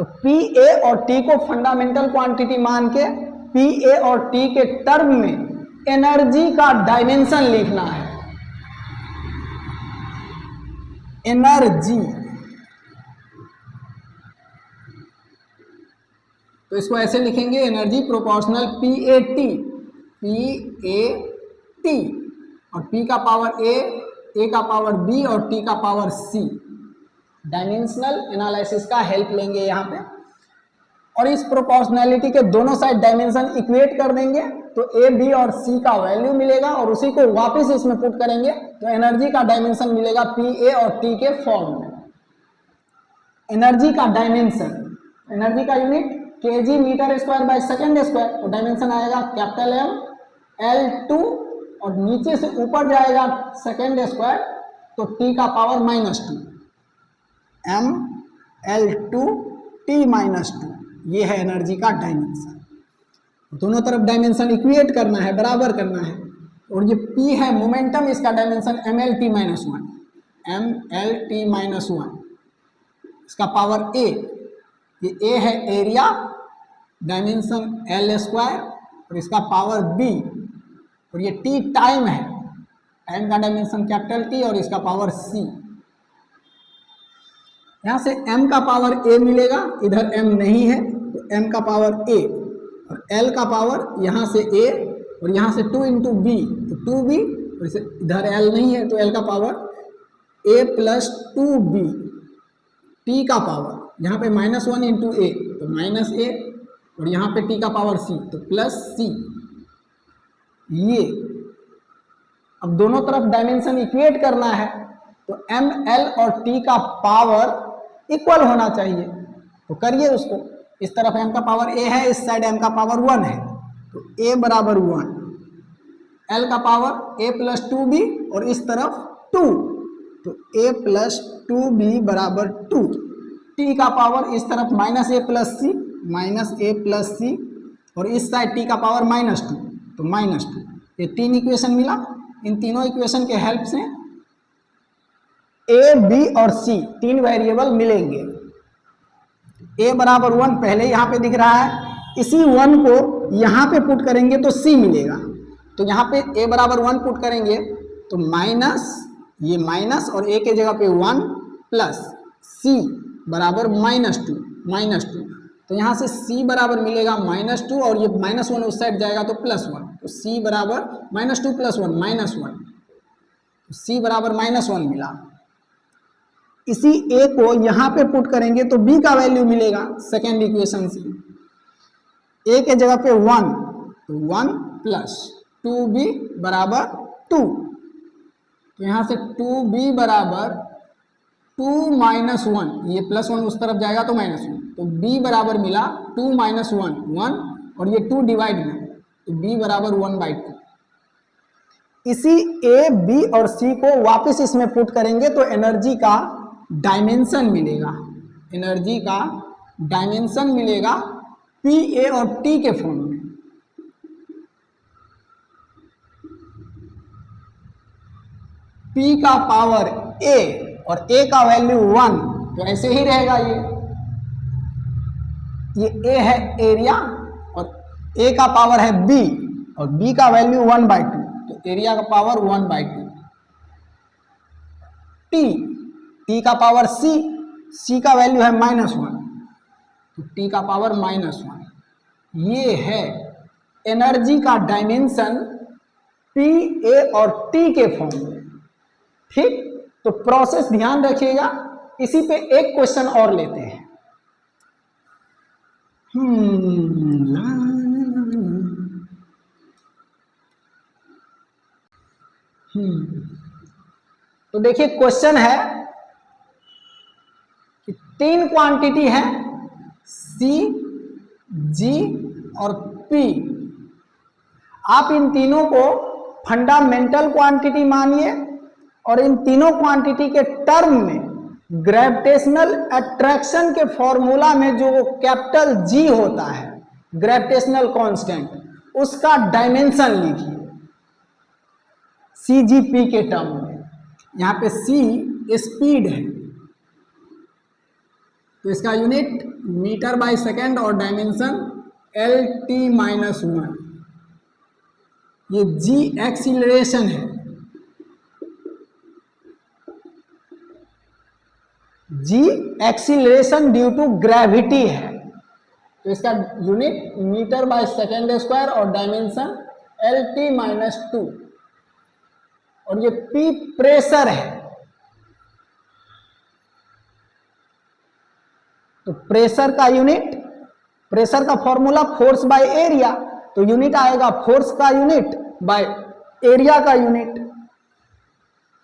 तो P, A और T को फंडामेंटल क्वांटिटी मान के P, A और T के टर्म में एनर्जी का डायमेंशन लिखना है। एनर्जी, तो इसको ऐसे लिखेंगे एनर्जी प्रोपोर्शनल PAT, PAT, और P का पावर A का पावर B और T का पावर C। डायमेंशनल एनालिसिस का हेल्प लेंगे यहाँ पे, और इस प्रोपोर्शनैलिटी के दोनों साइड डायमेंशन इक्वेट कर देंगे तो A, B और C का वैल्यू मिलेगा, और उसी को वापस इसमें पुट करेंगे तो एनर्जी का डायमेंशन मिलेगा P, A और T के फॉर्म में। एनर्जी का डायमेंशन, एनर्जी का unit KG metre square by second square, तो डायमेंशन आएगा कैपिटल M L2, और नीचे से ऊपर जाएगा सेकेंड स्क्वायर तो T का पावर -2, M L2 T -2, ये है एनर्जी का डायमेंशन। दोनों तरफ डायमेंशन इक्वेट करना है, बराबर करना है। और ये p है मोमेंटम, इसका dimension mlt minus one, mlt minus one, इसका पावर a, ये a है एरिया, डायमेंशन l स्क्वायर, और इसका पावर b, और ये t टाइम है, टाइम का डायमेंशन कैपिटल T, और इसका पावर c। यहाँ से m का पावर a मिलेगा, इधर m नहीं है तो m का पावर a, और l का पावर यहाँ से a, और यहाँ से 2 इंटू बी तो 2b, और इसे इधर l नहीं है तो l का power a plus 2b, t का पावर यहाँ पे माइनस वन इंटू ए तो माइनस a, और यहाँ पे t का पावर c तो प्लस c। ये अब दोनों तरफ डायमेंशन इक्वेट करना है तो m, l और t का पावर इक्वल होना चाहिए, तो करिए उसको। इस तरफ m का पावर a है, इस साइड m का पावर 1 है, तो a बराबर 1, l का पावर a प्लस 2b, और इस तरफ 2 तो a प्लस 2b बराबर 2, t का पावर इस तरफ minus a plus c, minus a plus c, और इस साइड t का पावर माइनस 2 तो माइनस 2। ये 3 इक्वेशन मिला। इन तीनों इक्वेशन के हेल्प से a, b और c 3 वेरिएबल मिलेंगे। a बराबर 1 पहले यहाँ पे दिख रहा है, इसी 1 को यहाँ पे पुट करेंगे तो c मिलेगा, तो यहाँ पे a बराबर 1 पुट करेंगे तो माइनस, ये माइनस और a के जगह पे 1 प्लस c बराबर माइनस 2, तो यहाँ से c बराबर मिलेगा माइनस 2, और ये माइनस 1 उस साइड जाएगा तो प्लस 1, तो c बराबर माइनस 2 प्लस 1 माइनस 1, तो c बराबर माइनस 1 मिला। इसी a को यहाँ पे पुट करेंगे तो b का वैल्यू मिलेगा सेकेंड इक्वेशन से, a के जगह पे 1 तो 1 प्लस 2b बराबर 2, तो यहाँ से 2b बराबर 2 माइनस 1, ये प्लस 1 उस तरफ जाएगा तो माइनस 1, तो b बराबर मिला 2 माइनस 1 1, और ये 2 डिवाइड में तो b बराबर 1/2। इसी a, b और c को वापस इसमें पुट करेंगे तो एनर्जी का डायमेंशन मिलेगा, एनर्जी का डायमेंशन मिलेगा P, A और T के फॉर्म में। P का पावर A और A का वैल्यू 1, तो ऐसे ही रहेगा। ये A है एरिया, और A का पावर है B, और B का वैल्यू 1/2, तो एरिया का पावर 1/2। T का पावर C का वैल्यू है -1, तो T का पावर -1। ये है एनर्जी का डायमेंशन P, A और T के फॉर्म में। ठीक, तो प्रोसेस ध्यान रखिएगा। इसी पे एक क्वेश्चन और लेते हैं। तो देखिए क्वेश्चन है कि 3 क्वांटिटी है C, G और P। आप इन तीनों को फंडामेंटल क्वांटिटी मानिए, और इन तीनों क्वांटिटी के टर्म में ग्रेविटेशनल अट्रैक्शन के फॉर्मूला में जो कैपिटल G होता है, ग्रेविटेशनल कांस्टेंट, उसका डायमेंशन लिखिए CGP के टर्म में। यहाँ पे C स्पीड है, तो इसका यूनिट मीटर बाय सेकेंड और डायमेंशन LT-1। ये G एक्सीलरेशन है, G acceleration due to gravity है, तो इसका unit metre by second square और डायमेंशन LT-2। और ये P प्रेशर है, तो प्रेशर का यूनिट, प्रेशर का फॉर्मूला फोर्स बाय एरिया, तो यूनिट आएगा फोर्स का यूनिट बाय एरिया का यूनिट।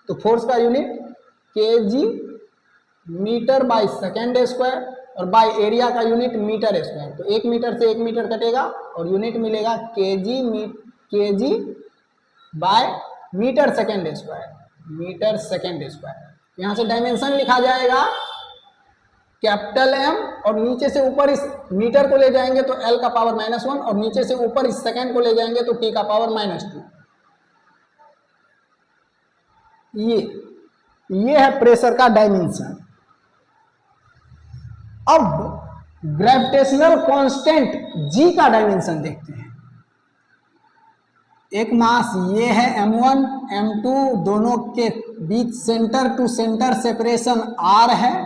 तो फोर्स का unit kg metre by second square, और बाय एरिया का यूनिट मीटर स्क्वायर। तो 1 मीटर से 1 मीटर कटेगा और यूनिट मिलेगा kg by metre second square, metre second square. यहाँ से डायमेंशन लिखा जाएगा कैपिटल M, और नीचे से ऊपर इस मीटर को ले जाएंगे तो L का पावर -1, और नीचे से ऊपर इस सेकेंड को ले जाएंगे तो T का पावर -2। ये है प्रेशर का डायमेंशन। अब ग्रेविटेशनल कांस्टेंट जी का डायमेंशन देखते हैं। एक मास ये है m1 m2, दोनों के बीच centre to centre separation r है।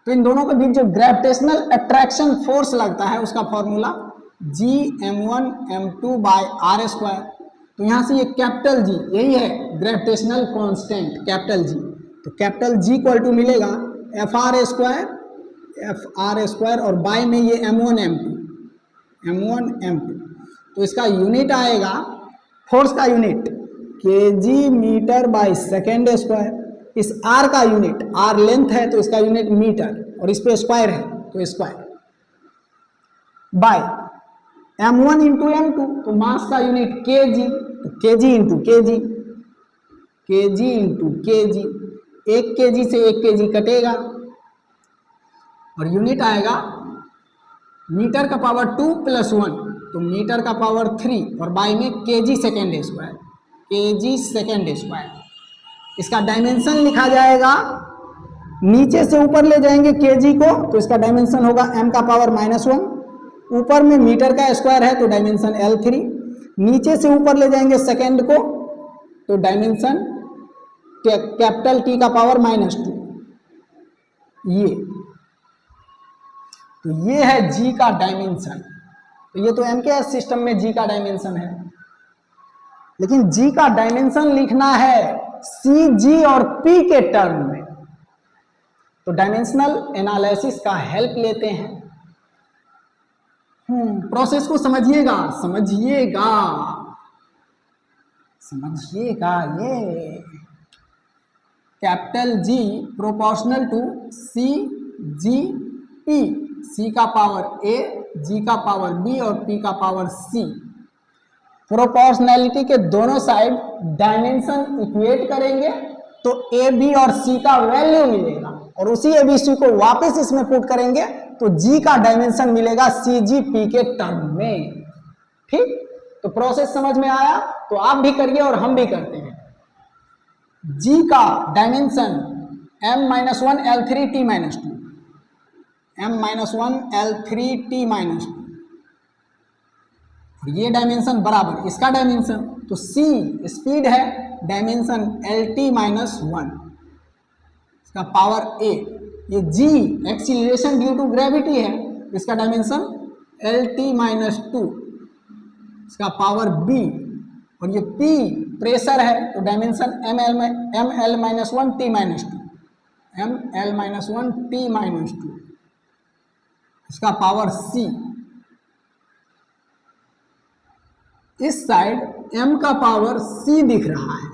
तो इन दोनों के बीच जो ग्रेविटेशनल अट्रैक्शन फोर्स लगता है उसका formula G m1 m2 by R square. तो यहाँ से ये कैपिटल जी यही है ग्रेविटेशनल कांस्टेंट कैपिटल जी। तो कैपिटल जी इक्वल टू मिलेगा एफ आर स्क्वायर और बाय में ये m1 m2। तो इसका यूनिट आएगा फोर्स का unit KG metre by second square. इस आर का यूनिट आर लेंथ है तो इसका यूनिट मीटर और इस पे स्क्वायर है तो square by m1 into m2। तो मास का यूनिट केजी, तो KG into KG, KG into KG, 1 KG से 1 केजी कटेगा और यूनिट आएगा मीटर का पावर 2 प्लस 1, तो मीटर का पावर 3 और बाई में KG second square, KG second square. इसका डायमेंशन लिखा जाएगा, नीचे से ऊपर ले जाएंगे केजी को तो इसका डायमेंशन होगा m का पावर -1, ऊपर में मीटर का स्क्वायर है तो डायमेंशन L3, नीचे से ऊपर ले जाएंगे सेकेंड को तो डायमेंशन कैपिटल T का पावर -2। ये है G का डायमेंशन। तो ये तो MKS सिस्टम में G का डायमेंशन है, लेकिन G का डायमेंशन लिखना है C, G और P के टर्म में। तो डायमेंशनल एनालिसिस का हेल्प लेते हैं। प्रोसेस को समझिएगा समझिएगा समझिएगा। ये capital G proportional to C, G, P, C का पावर A, G का पावर B और P का पावर C। प्रोपोर्शनैलिटी के दोनों साइड डायमेंशन इक्वेट करेंगे तो A, B और C का वैल्यू मिलेगा और उसी A, B, C को वापस इसमें पुट करेंगे तो G का डायमेंशन मिलेगा C, G, P के टर्म में। ठीक, तो प्रोसेस समझ में आया? तो आप भी करिए और हम भी करते हैं। G का dimension m-1 L3T - 2, m-1 L3T - 2 और ये डायमेंशन बराबर इसका डायमेंशन। तो C स्पीड है, डायमेंशन LT-1, इसका पावर A। ये G acceleration due to gravity है, इसका डायमेंशन LT-2, इसका पावर B। और ये P प्रेशर है तो dimension ml-1 T-2, ml-1 T-2, इसका पावर C। इस साइड m का पावर C दिख रहा है,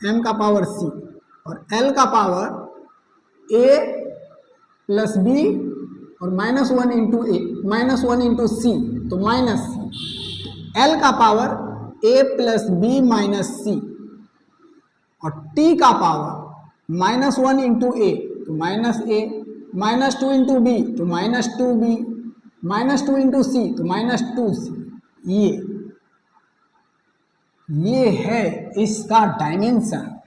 m का पावर C और l का पावर A प्लस B और -1 इंटू A, -1 इंटू C तो माइनस C। l का power A plus B minus C और T का पावर -1 इंटू A तो -A, -2 इंटू B तो -2B, -2 इंटू C तो -2C। ये है इसका डायमेंशन।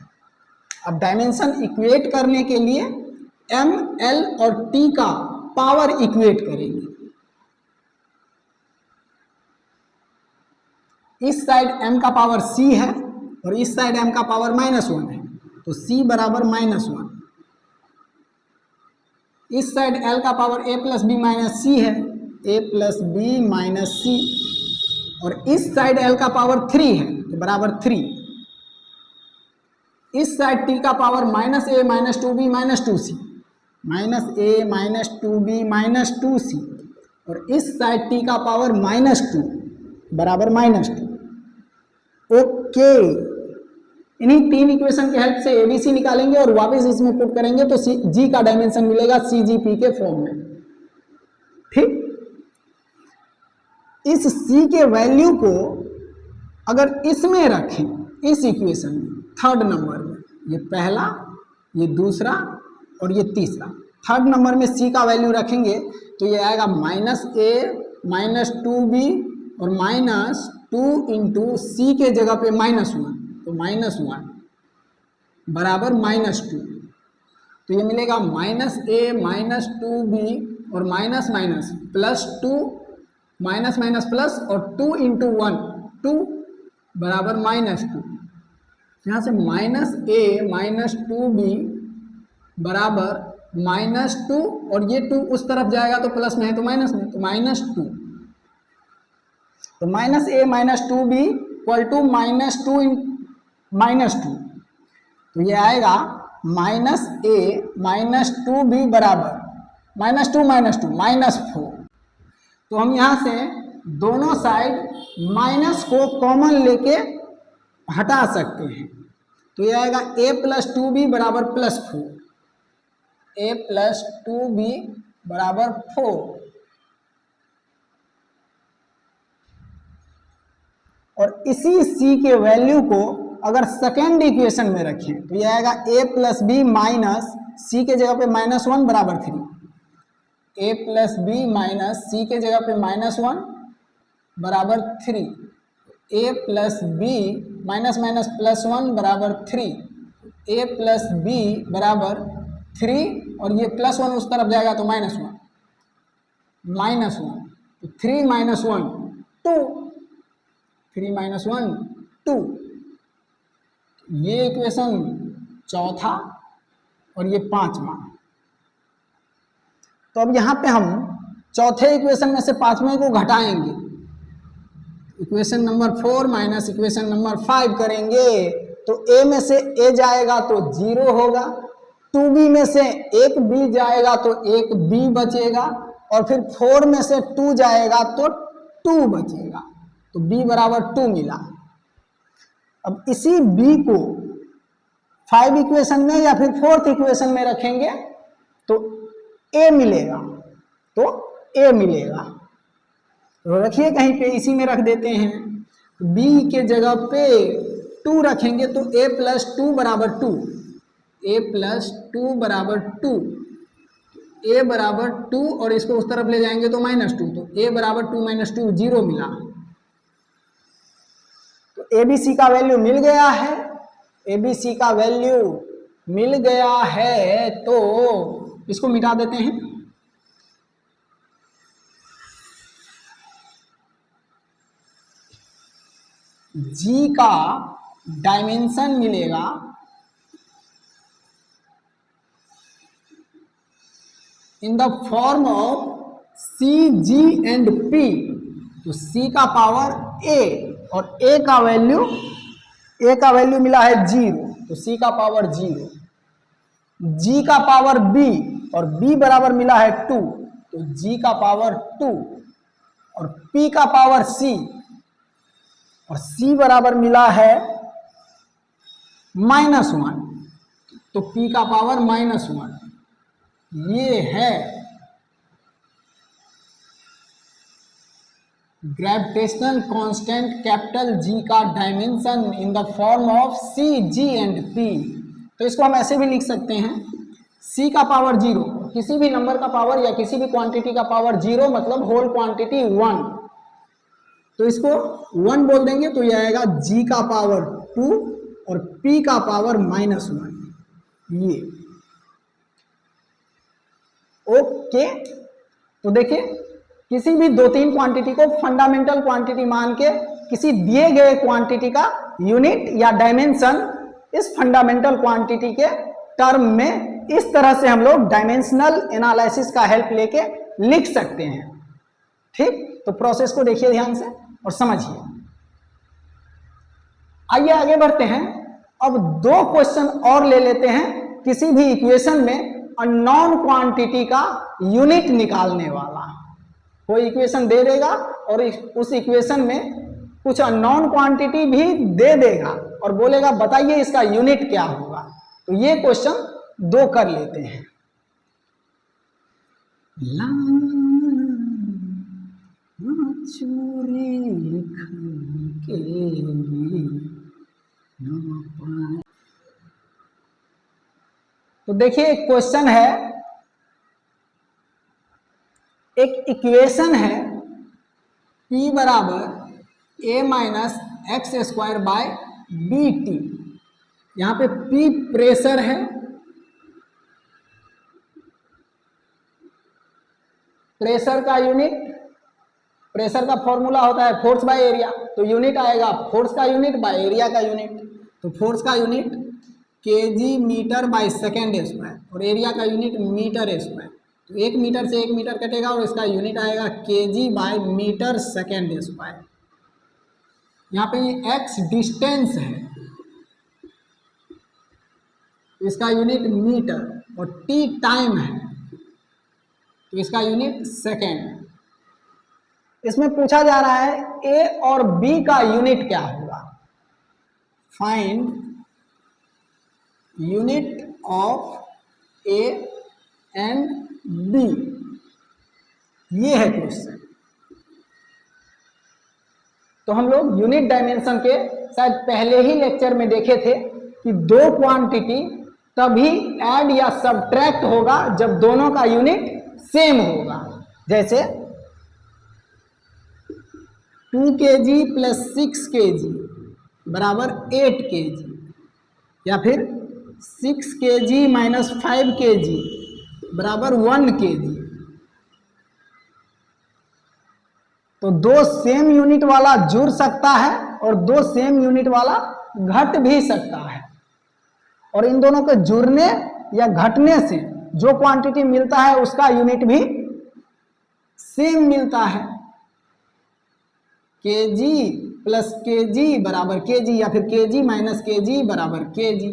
अब डायमेंशन इक्वेट करने के लिए M, L और T का पावर इक्वेट करेंगे। इस साइड m का पावर C है और इस साइड m का पावर -1 है तो C बराबर -1। इस साइड L का power A plus B minus C है, A plus B minus C और इस साइड L का पावर 3 है तो बराबर 3। इस साइड T का power -A - 2B - 2C, -A - 2B - 2C और इस साइड T का पावर -2 बराबर -2। ओके, इन्हीं 3 इक्वेशन के हेल्प से ABC निकालेंगे और वापस इसमें पुट करेंगे तो G का डायमेंशन मिलेगा CGP के फॉर्म में। ठीक, इस C के वैल्यू को अगर इसमें रखें, इस इक्वेशन में थर्ड नंबर में, ये पहला, ये दूसरा और ये तीसरा, थर्ड नंबर में C का वैल्यू रखेंगे तो ये आएगा -A - 2B और -2 इंटू C के जगह पे -1 तो -1 बराबर -2, तो ये मिलेगा -a माइनस 2b और minus minus +2 minus minus plus और 2 × 1 2 बराबर -2। यहाँ से -a माइनस 2b बराबर -2 और ये 2 उस तरफ जाएगा तो प्लस में है तो माइनस में, तो -2, तो -a minus 2b equal to -2 -2, तो ये आएगा -a माइनस 2b बराबर -2 -4। तो हम यहाँ से दोनों साइड माइनस को कॉमन लेके हटा सकते हैं, तो ये आएगा a प्लस 2b बराबर +4, a प्लस 2b बराबर 4, और इसी c के वैल्यू को अगर सेकेंड इक्वेशन में रखें तो ये आएगा a plus B minus C के जगह पे -1 बराबर 3, a plus B minus C के जगह पे -1 बराबर 3, a plus B minus minus +1 बराबर 3, a प्लस बी बराबर 3 और ये +1 उस तरफ जाएगा तो -1 तो 3 - 1 2, 3 - 1 2, ये इक्वेशन चौथा और ये पांचवा। तो अब यहाँ पे हम चौथे इक्वेशन में से पांचवें को घटाएंगे, equation number 4 minus equation number 5 करेंगे तो a में से a जाएगा तो 0 होगा, 2b में से एक b जाएगा तो एक b बचेगा और फिर 4 में से 2 जाएगा तो 2 बचेगा, तो b बराबर 2 मिला। अब इसी b को 5 इक्वेशन में या फिर 4th इक्वेशन में रखेंगे तो a मिलेगा, तो रखिए कहीं पे, इसी में रख देते हैं, b के जगह पे 2 रखेंगे तो a प्लस 2 बराबर 2, a प्लस 2 बराबर 2, a बराबर 2 और इसको उस तरफ ले जाएंगे तो -2, तो a बराबर 2 - 2 0 मिला। तो ABC का वैल्यू मिल गया है, ABC का वैल्यू मिल गया है तो इसको मिटा देते हैं, G का डायमेंशन मिलेगा in the form of C, G and P, तो C का पावर A और A का वैल्यू मिला है 0, तो C का पावर 0, G का पावर B और B बराबर मिला है 2, तो G का पावर 2 और P का पावर C और C बराबर मिला है -1, तो P का पावर -1, ये है ग्रेविटेशनल कांस्टेंट कैपिटल G का dimension in the form of C, G and P। तो इसको हम ऐसे भी लिख सकते हैं, C का पावर 0, किसी भी नंबर का पावर या किसी भी क्वांटिटी का पावर 0 मतलब होल क्वांटिटी 1, तो इसको 1 बोल देंगे तो ये आएगा G का पावर 2 और P का पावर -1, ये ओके। तो देखिए किसी भी 2-3 क्वांटिटी को फंडामेंटल क्वांटिटी मान के किसी दिए गए क्वांटिटी का यूनिट या डायमेंशन इस फंडामेंटल क्वांटिटी के टर्म में इस तरह से हम लोग डायमेंशनल एनालिसिस का हेल्प लेके लिख सकते हैं। ठीक, तो प्रोसेस को देखिए ध्यान से और समझिए। आइए आगे बढ़ते हैं, अब 2 क्वेश्चन और ले लेते हैं किसी भी इक्वेशन में अननोन क्वांटिटी का यूनिट निकालने वाला। कोई इक्वेशन दे देगा और उस इक्वेशन में कुछ अननोन क्वांटिटी भी दे देगा और बोलेगा बताइए इसका यूनिट क्या होगा। तो ये क्वेश्चन 2 कर लेते हैं। तो देखिए क्वेश्चन है, एक इक्वेशन है P बराबर a - x² / bt, यहाँ पे P प्रेशर है, प्रेशर का यूनिट, प्रेशर का फॉर्मूला होता है फोर्स बाय एरिया, तो यूनिट आएगा फोर्स का यूनिट बाय एरिया का यूनिट। तो फोर्स का unit KG metre by second square और एरिया का यूनिट मीटर स्क्वायर। तो 1 मीटर से 1 मीटर कटेगा और इसका यूनिट आएगा KG by metre second square. यहाँ पे x डिस्टेंस है, इसका यूनिट मीटर, और t टाइम है तो इसका यूनिट सेकेंड। इसमें पूछा जा रहा है a और b का यूनिट क्या होगा। Find unit of a and b, ये है क्वेश्चन। तो हम लोग यूनिट डायमेंशन के शायद पहले ही लेक्चर में देखे थे कि दो क्वांटिटी तभी ऐड या सब्ट्रैक्ट होगा जब दोनों का यूनिट सेम होगा। जैसे 2 kg प्लस 6 kg बराबर 8 kg, या फिर 6 kg माइनस 5 kg बराबर 1 kg। तो दो सेम यूनिट वाला जुड़ सकता है और दो सेम यूनिट वाला घट भी सकता है, और इन दोनों के जुड़ने या घटने से जो क्वांटिटी मिलता है उसका यूनिट भी सेम मिलता है। kg प्लस kg बराबर kg, या फिर kg माइनस kg बराबर kg।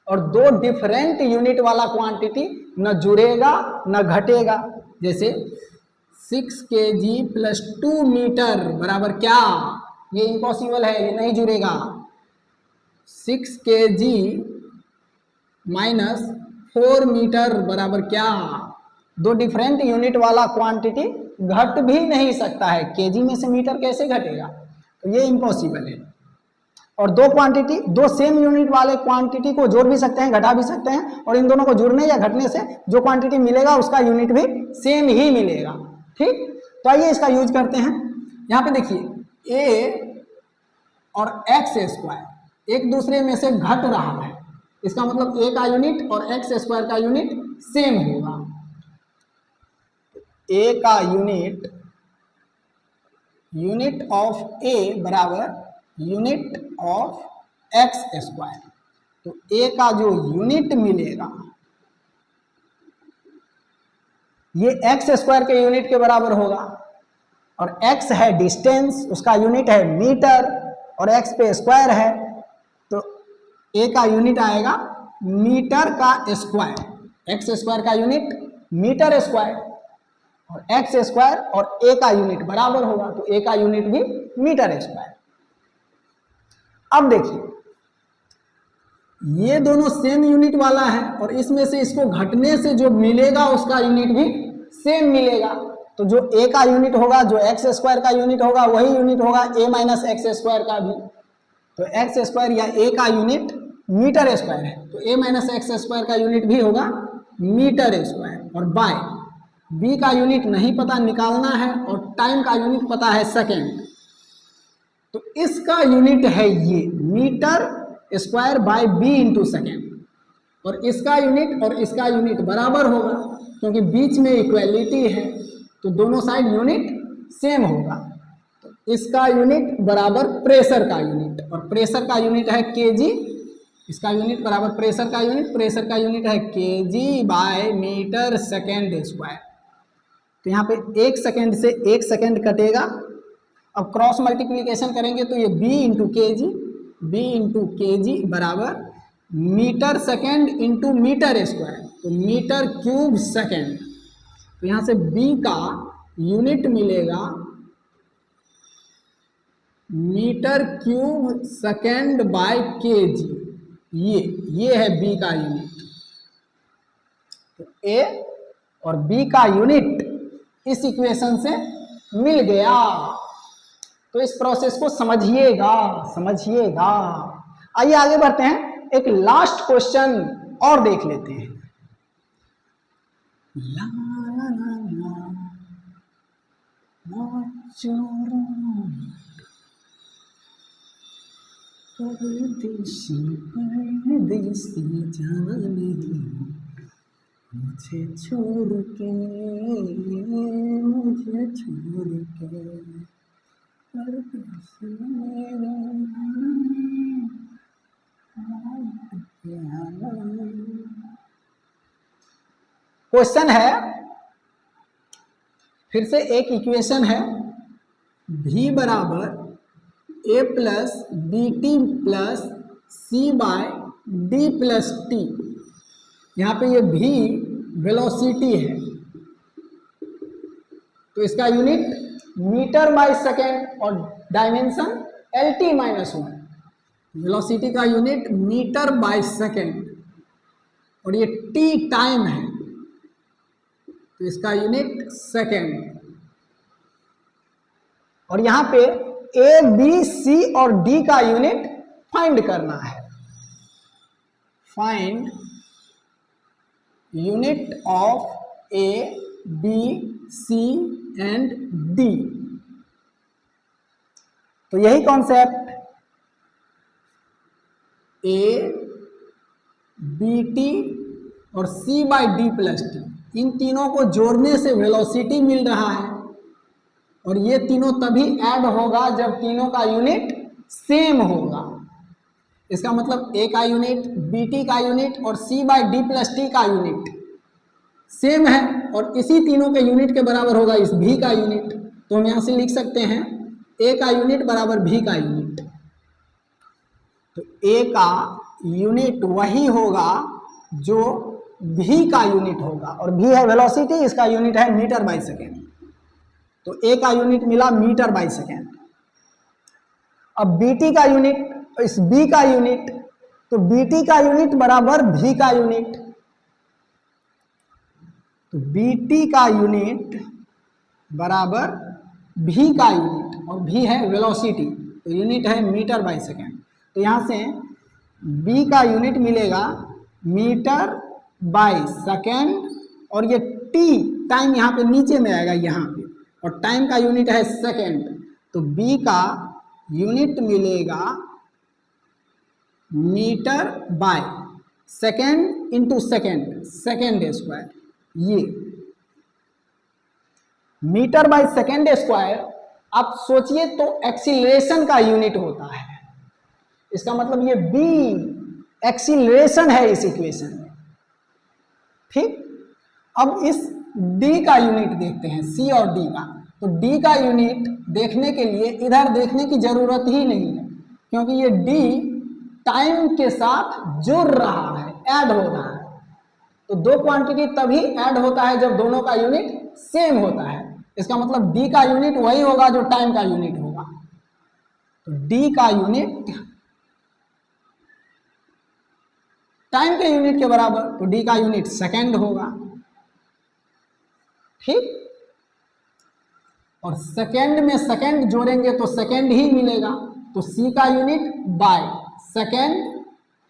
और दो डिफरेंट यूनिट वाला क्वांटिटी न जुड़ेगा न घटेगा। जैसे 6 kg प्लस 2 मीटर बराबर क्या, ये इम्पॉसिबल है, ये नहीं जुड़ेगा। 6 kg माइनस 4 मीटर बराबर क्या, दो डिफरेंट यूनिट वाला क्वांटिटी घट भी नहीं सकता है। केजी में से मीटर कैसे घटेगा, तो ये इम्पॉसिबल है। और दो क्वांटिटी, दो सेम यूनिट वाले क्वांटिटी को जोड़ भी सकते हैं, घटा भी सकते हैं, और इन दोनों को जुड़ने या घटने से जो क्वांटिटी मिलेगा उसका यूनिट भी सेम ही मिलेगा। ठीक, तो आइए इसका यूज करते हैं। यहाँ पे देखिए a और x स्क्वायर एक दूसरे में से घट रहा है, इसका मतलब a का यूनिट और x स्क्वायर का यूनिट सेम होगा। a का यूनिट, यूनिट ऑफ a बराबर यूनिट ऑफ x स्क्वायर। तो a का जो यूनिट मिलेगा ये x स्क्वायर के यूनिट के बराबर होगा, और x है डिस्टेंस, उसका यूनिट है मीटर, और x पे स्क्वायर है तो a का यूनिट आएगा मीटर का स्क्वायर। x स्क्वायर का यूनिट मीटर स्क्वायर, और x स्क्वायर और a का यूनिट बराबर होगा तो a का यूनिट भी मीटर स्क्वायर। अब देखिए ये दोनों सेम यूनिट वाला है, और इसमें से इसको घटने से जो मिलेगा उसका यूनिट भी सेम मिलेगा। तो जो a का यूनिट होगा, जो x स्क्वायर का यूनिट होगा, वही यूनिट होगा a माइनस एक्स स्क्वायर का भी। तो x स्क्वायर या a का यूनिट मीटर स्क्वायर है तो a माइनस एक्स स्क्वायर का यूनिट भी होगा मीटर स्क्वायर। और बाय b का यूनिट नहीं पता, निकालना है, और टाइम का यूनिट पता है सेकेंड, तो इसका यूनिट है ये metre square by b into second. और इसका यूनिट और इसका यूनिट बराबर होगा क्योंकि बीच में इक्वलिटी है, तो दोनों साइड यूनिट सेम होगा। तो इसका यूनिट बराबर प्रेशर का यूनिट, और प्रेशर का यूनिट है केजी, इसका यूनिट बराबर प्रेशर का यूनिट, प्रेशर का यूनिट है KG by metre second square. तो यहाँ पे 1 सेकेंड से 1 सेकेंड कटेगा। अब क्रॉस मल्टीप्लीकेशन करेंगे तो ये b इंटू के जी बराबर metre second into metre square, तो मीटर क्यूब सेकेंड। तो यहाँ से b का यूनिट मिलेगा metre cube second by KG, ये है b का यूनिट। तो a और b का यूनिट इस इक्वेशन से मिल गया। तो इस प्रोसेस को समझिएगा। आइए आगे बढ़ते हैं, एक लास्ट क्वेश्चन और देख लेते हैं। ला ला ला ला, परदेसी परदेसी जाने मुझे छोड़ के परदेसी मेरा क्वेश्चन है, फिर से एक इक्वेशन है, v बराबर a plus B T plus C by D plus T. यहाँ पे ये v वेलोसिटी है, तो इसका यूनिट मीटर बाय सेकेंड और डायमेंशन LT माइनस 1। वेलोसिटी का यूनिट मीटर बाय सेकेंड और ये t टाइम है, तो इसका यूनिट सेकेंड। और यहाँ पे ए बी सी और डी का यूनिट फाइंड करना है। Find unit of A B C and D. तो यही कॉन्सेप्ट, ए बी टी और C by D plus T, इन तीनों को जोड़ने से वेलोसिटी मिल रहा है, और ये तीनों तभी ऐड होगा जब तीनों का यूनिट सेम होगा। इसका मतलब ए का यूनिट, बी टी का यूनिट और C by D plus T का यूनिट सेम है, और इसी तीनों के यूनिट के बराबर होगा इस भी का यूनिट। तो हम यहाँ से लिख सकते हैं ए का यूनिट बराबर भी का यूनिट। तो ए का यूनिट वही होगा जो भी का यूनिट होगा, और भी है वेलोसिटी, इसका यूनिट है मीटर बाई सेकेंड। तो ए का यूनिट मिला मीटर बाई सेकेंड। अब बी टी का यूनिट, इस बी का यूनिट, तो बी टी का यूनिट बराबर भी का यूनिट। तो बी टी का यूनिट बराबर भी का यूनिट, और भी है वेलोसिटी, तो यूनिट है मीटर बाई सेकेंड। तो यहाँ से बी का यूनिट मिलेगा मीटर बाई सेकेंड, और ये टी टाइम यहाँ पे नीचे में आएगा यहाँ पे, और टाइम का यूनिट है सेकेंड। तो बी का यूनिट मिलेगा metre by second into second, second square. ये मीटर बाय सेकेंड स्क्वायर, आप सोचिए तो एक्सीलरेशन का यूनिट होता है। इसका मतलब ये बी एक्सीलरेशन है इस इक्वेशन में। ठीक, अब इस डी का यूनिट देखते हैं, सी और डी का। तो डी का यूनिट देखने के लिए इधर देखने की जरूरत ही नहीं है, क्योंकि ये डी टाइम के साथ जुड़ रहा है, ऐड हो रहा है। तो दो क्वांटिटी तभी ऐड होता है जब दोनों का यूनिट सेम होता है। इसका मतलब डी का यूनिट वही होगा जो टाइम का यूनिट होगा। तो डी का यूनिट टाइम के यूनिट के बराबर, तो डी का यूनिट सेकेंड होगा। ठीक, और सेकेंड में सेकेंड जोड़ेंगे तो सेकेंड ही मिलेगा। तो सी का यूनिट बाय सेकेंड,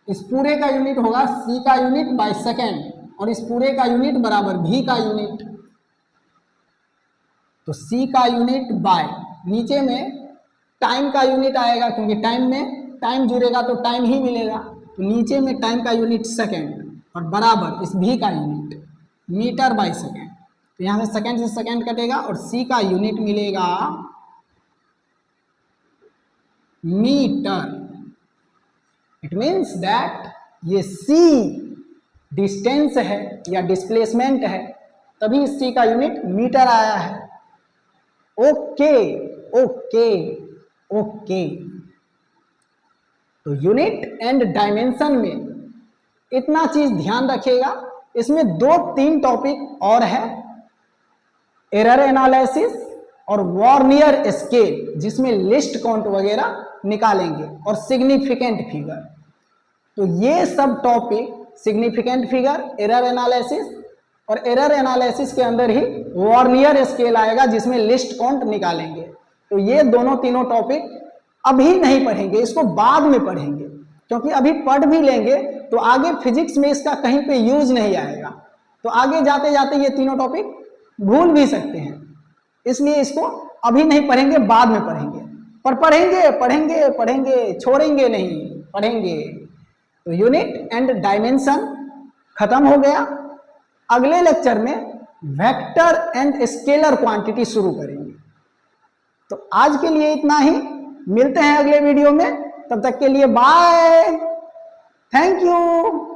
इस पूरे का यूनिट होगा सी का यूनिट बाय सेकेंड, और इस पूरे का यूनिट बराबर भी का यूनिट। तो सी का यूनिट बाय, नीचे में टाइम का यूनिट आएगा, क्योंकि टाइम में टाइम जुड़ेगा तो टाइम ही मिलेगा। तो नीचे में टाइम का यूनिट सेकेंड, और बराबर इस भी का यूनिट मीटर बाय सेकेंड। तो यहाँ से सेकेंड से सेकेंड कटेगा, और सी का यूनिट मिलेगा मीटर। इट मीन्स दैट ये सी डिस्टेंस है या डिस्प्लेसमेंट है, तभी इस सी का यूनिट मीटर आया है। Okay okay okay. तो यूनिट एंड डायमेंशन में इतना चीज ध्यान रखिएगा। इसमें 2-3 टॉपिक और है, एरर एनालिसिस और वर्नियर स्केल, जिसमें लिस्ट काउंट वगैरह निकालेंगे, और सिग्निफिकेंट फिगर। तो ये सब topic, significant figure, error analysis, और एरर एनालिसिस के अंदर ही वर्नियर स्केल आएगा जिसमें लिस्ट काउंट निकालेंगे। तो ये दोनों तीनों टॉपिक अभी नहीं पढ़ेंगे, इसको बाद में पढ़ेंगे, क्योंकि अभी पढ़ भी लेंगे तो आगे फिजिक्स में इसका कहीं पे यूज नहीं आएगा। तो आगे जाते जाते ये तीनों टॉपिक भूल भी सकते हैं, इसलिए इसको अभी नहीं पढ़ेंगे, बाद में पढ़ेंगे। पर पढ़ेंगे पढ़ेंगे पढ़ेंगे, छोड़ेंगे नहीं, पढ़ेंगे। तो यूनिट एंड डायमेंशन खत्म हो गया। अगले लेक्चर में वेक्टर एंड स्केलर क्वांटिटी शुरू करेंगे। तो आज के लिए इतना ही, मिलते हैं अगले वीडियो में, तब तक के लिए बाय, थैंक यू।